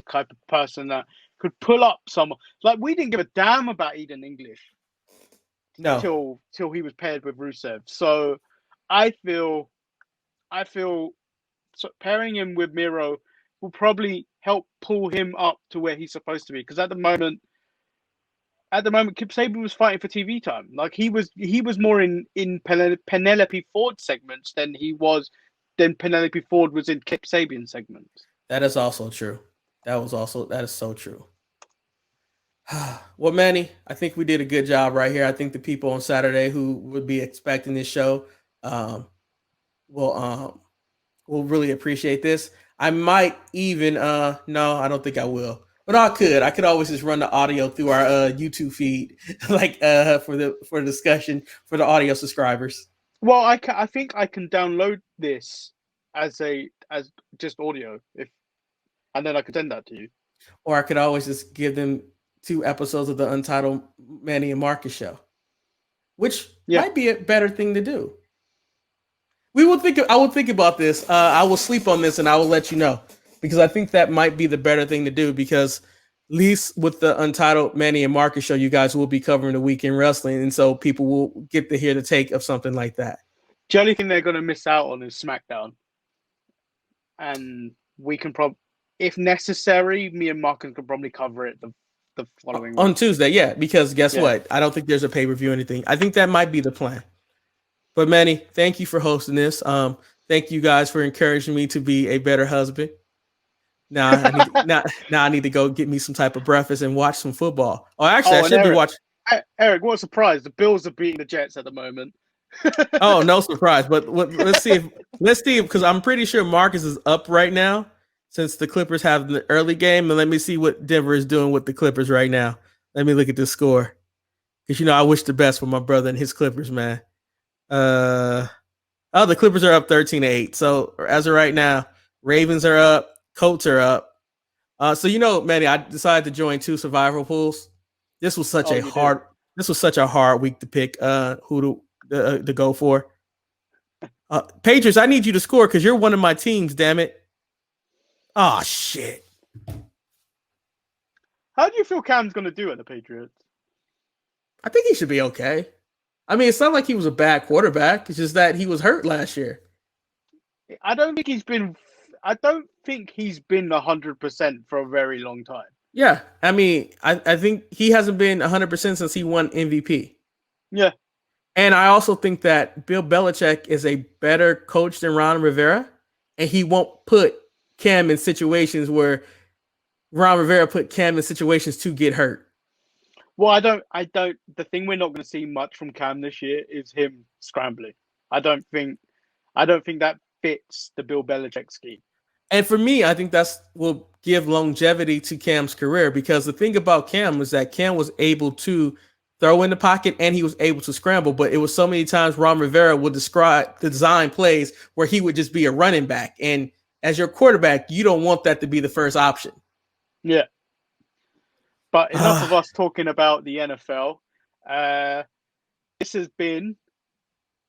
type of person that could pull up someone. Like, we didn't give a damn about Eden English. No. Till he was paired with Rusev. So I feel so pairing him with Miro will probably help pull him up to where he's supposed to be. Because at the moment, Kip Sabian was fighting for TV time. Like, he was more in Penelope Ford segments than Penelope Ford was in Kip Sabian segments. That is also true. That is so true. Well, Manny, I think we did a good job right here. I think the people on Saturday who would be expecting this show will really appreciate this. I might even no, I don't think I will. But I could always just run the audio through our YouTube feed, like for the discussion for the audio subscribers. Well, I think I can download this as just audio, and then I could send that to you. Or I could always just give them 2 episodes of the Untitled Manny and Marcus show, which might be a better thing to do. I will think about this. I will sleep on this and I will let you know, because I think that might be the better thing to do, because at least with the Untitled Manny and Marcus show, you guys will be covering the weekend wrestling. And so people will get to hear the take of something like that. The only thing they're going to miss out on is Smackdown. And we can probably, if necessary, me and Marcus can probably cover it the following on week. Tuesday. Yeah, because guess what? I don't think there's a pay-per-view or anything. I think that might be the plan. But Manny, thank you for hosting this. Thank you guys for encouraging me to be a better husband. Now I need to go get me some type of breakfast and watch some football. Oh, actually, I should be watching. Eric, what a surprise! The Bills are beating the Jets at the moment. Oh, no surprise! But let's see because I'm pretty sure Marcus is up right now, since the Clippers have the early game. And let me see what Denver is doing with the Clippers right now. Let me look at this score, because I wish the best for my brother and his Clippers, man. The Clippers are up 13-8. So as of right now, Ravens are up, Colts are up. So Manny, I decided to join 2 survival pools. This was such a hard week to pick who to go for. Patriots, I need you to score because you're one of my teams, damn it. Oh shit. How do you feel Cam's gonna do at the Patriots? I think he should be okay. I mean, it's not like he was a bad quarterback. It's just that he was hurt last year. I don't think he's been 100% for a very long time. Yeah. I mean, I think he hasn't been 100% since he won MVP. Yeah. And I also think that Bill Belichick is a better coach than Ron Rivera, and he won't put Cam in situations where Ron Rivera put Cam in situations to get hurt. Well, I don't. The thing we're not going to see much from Cam this year is him scrambling. I don't think that fits the Bill Belichick scheme. And for me, I think that's give longevity to Cam's career, because the thing about Cam was that Cam was able to throw in the pocket and he was able to scramble, but it was so many times Ron Rivera would design plays where he would just be a running back. And as your quarterback, you don't want that to be the first option. Yeah. But enough of us talking about the NFL. This has been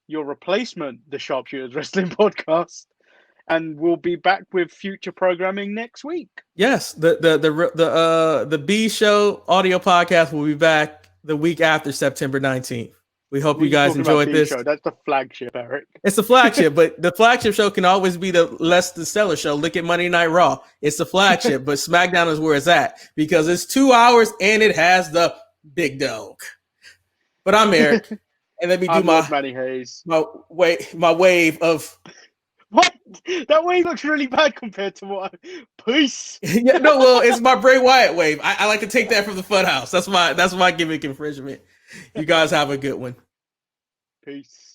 your replacement, the Sharpshooters Wrestling Podcast, and we'll be back with future programming next week. Yes, the B Show audio podcast will be back the week after September 19th. We hope you guys enjoyed this. Show? That's the flagship, Eric. It's the flagship, but the flagship show can always be the less the stellar show. Look at Monday Night Raw. It's the flagship, but SmackDown is where it's at because it's 2 hours and it has the big dog. But I'm Eric, and let me do Manny Hayes. my wave of. What? That wave looks really bad compared to what. Peace. Yeah, no, well, it's my Bray Wyatt wave. I like to take that from the Funhouse. That's my gimmick infringement. You guys have a good one. Peace.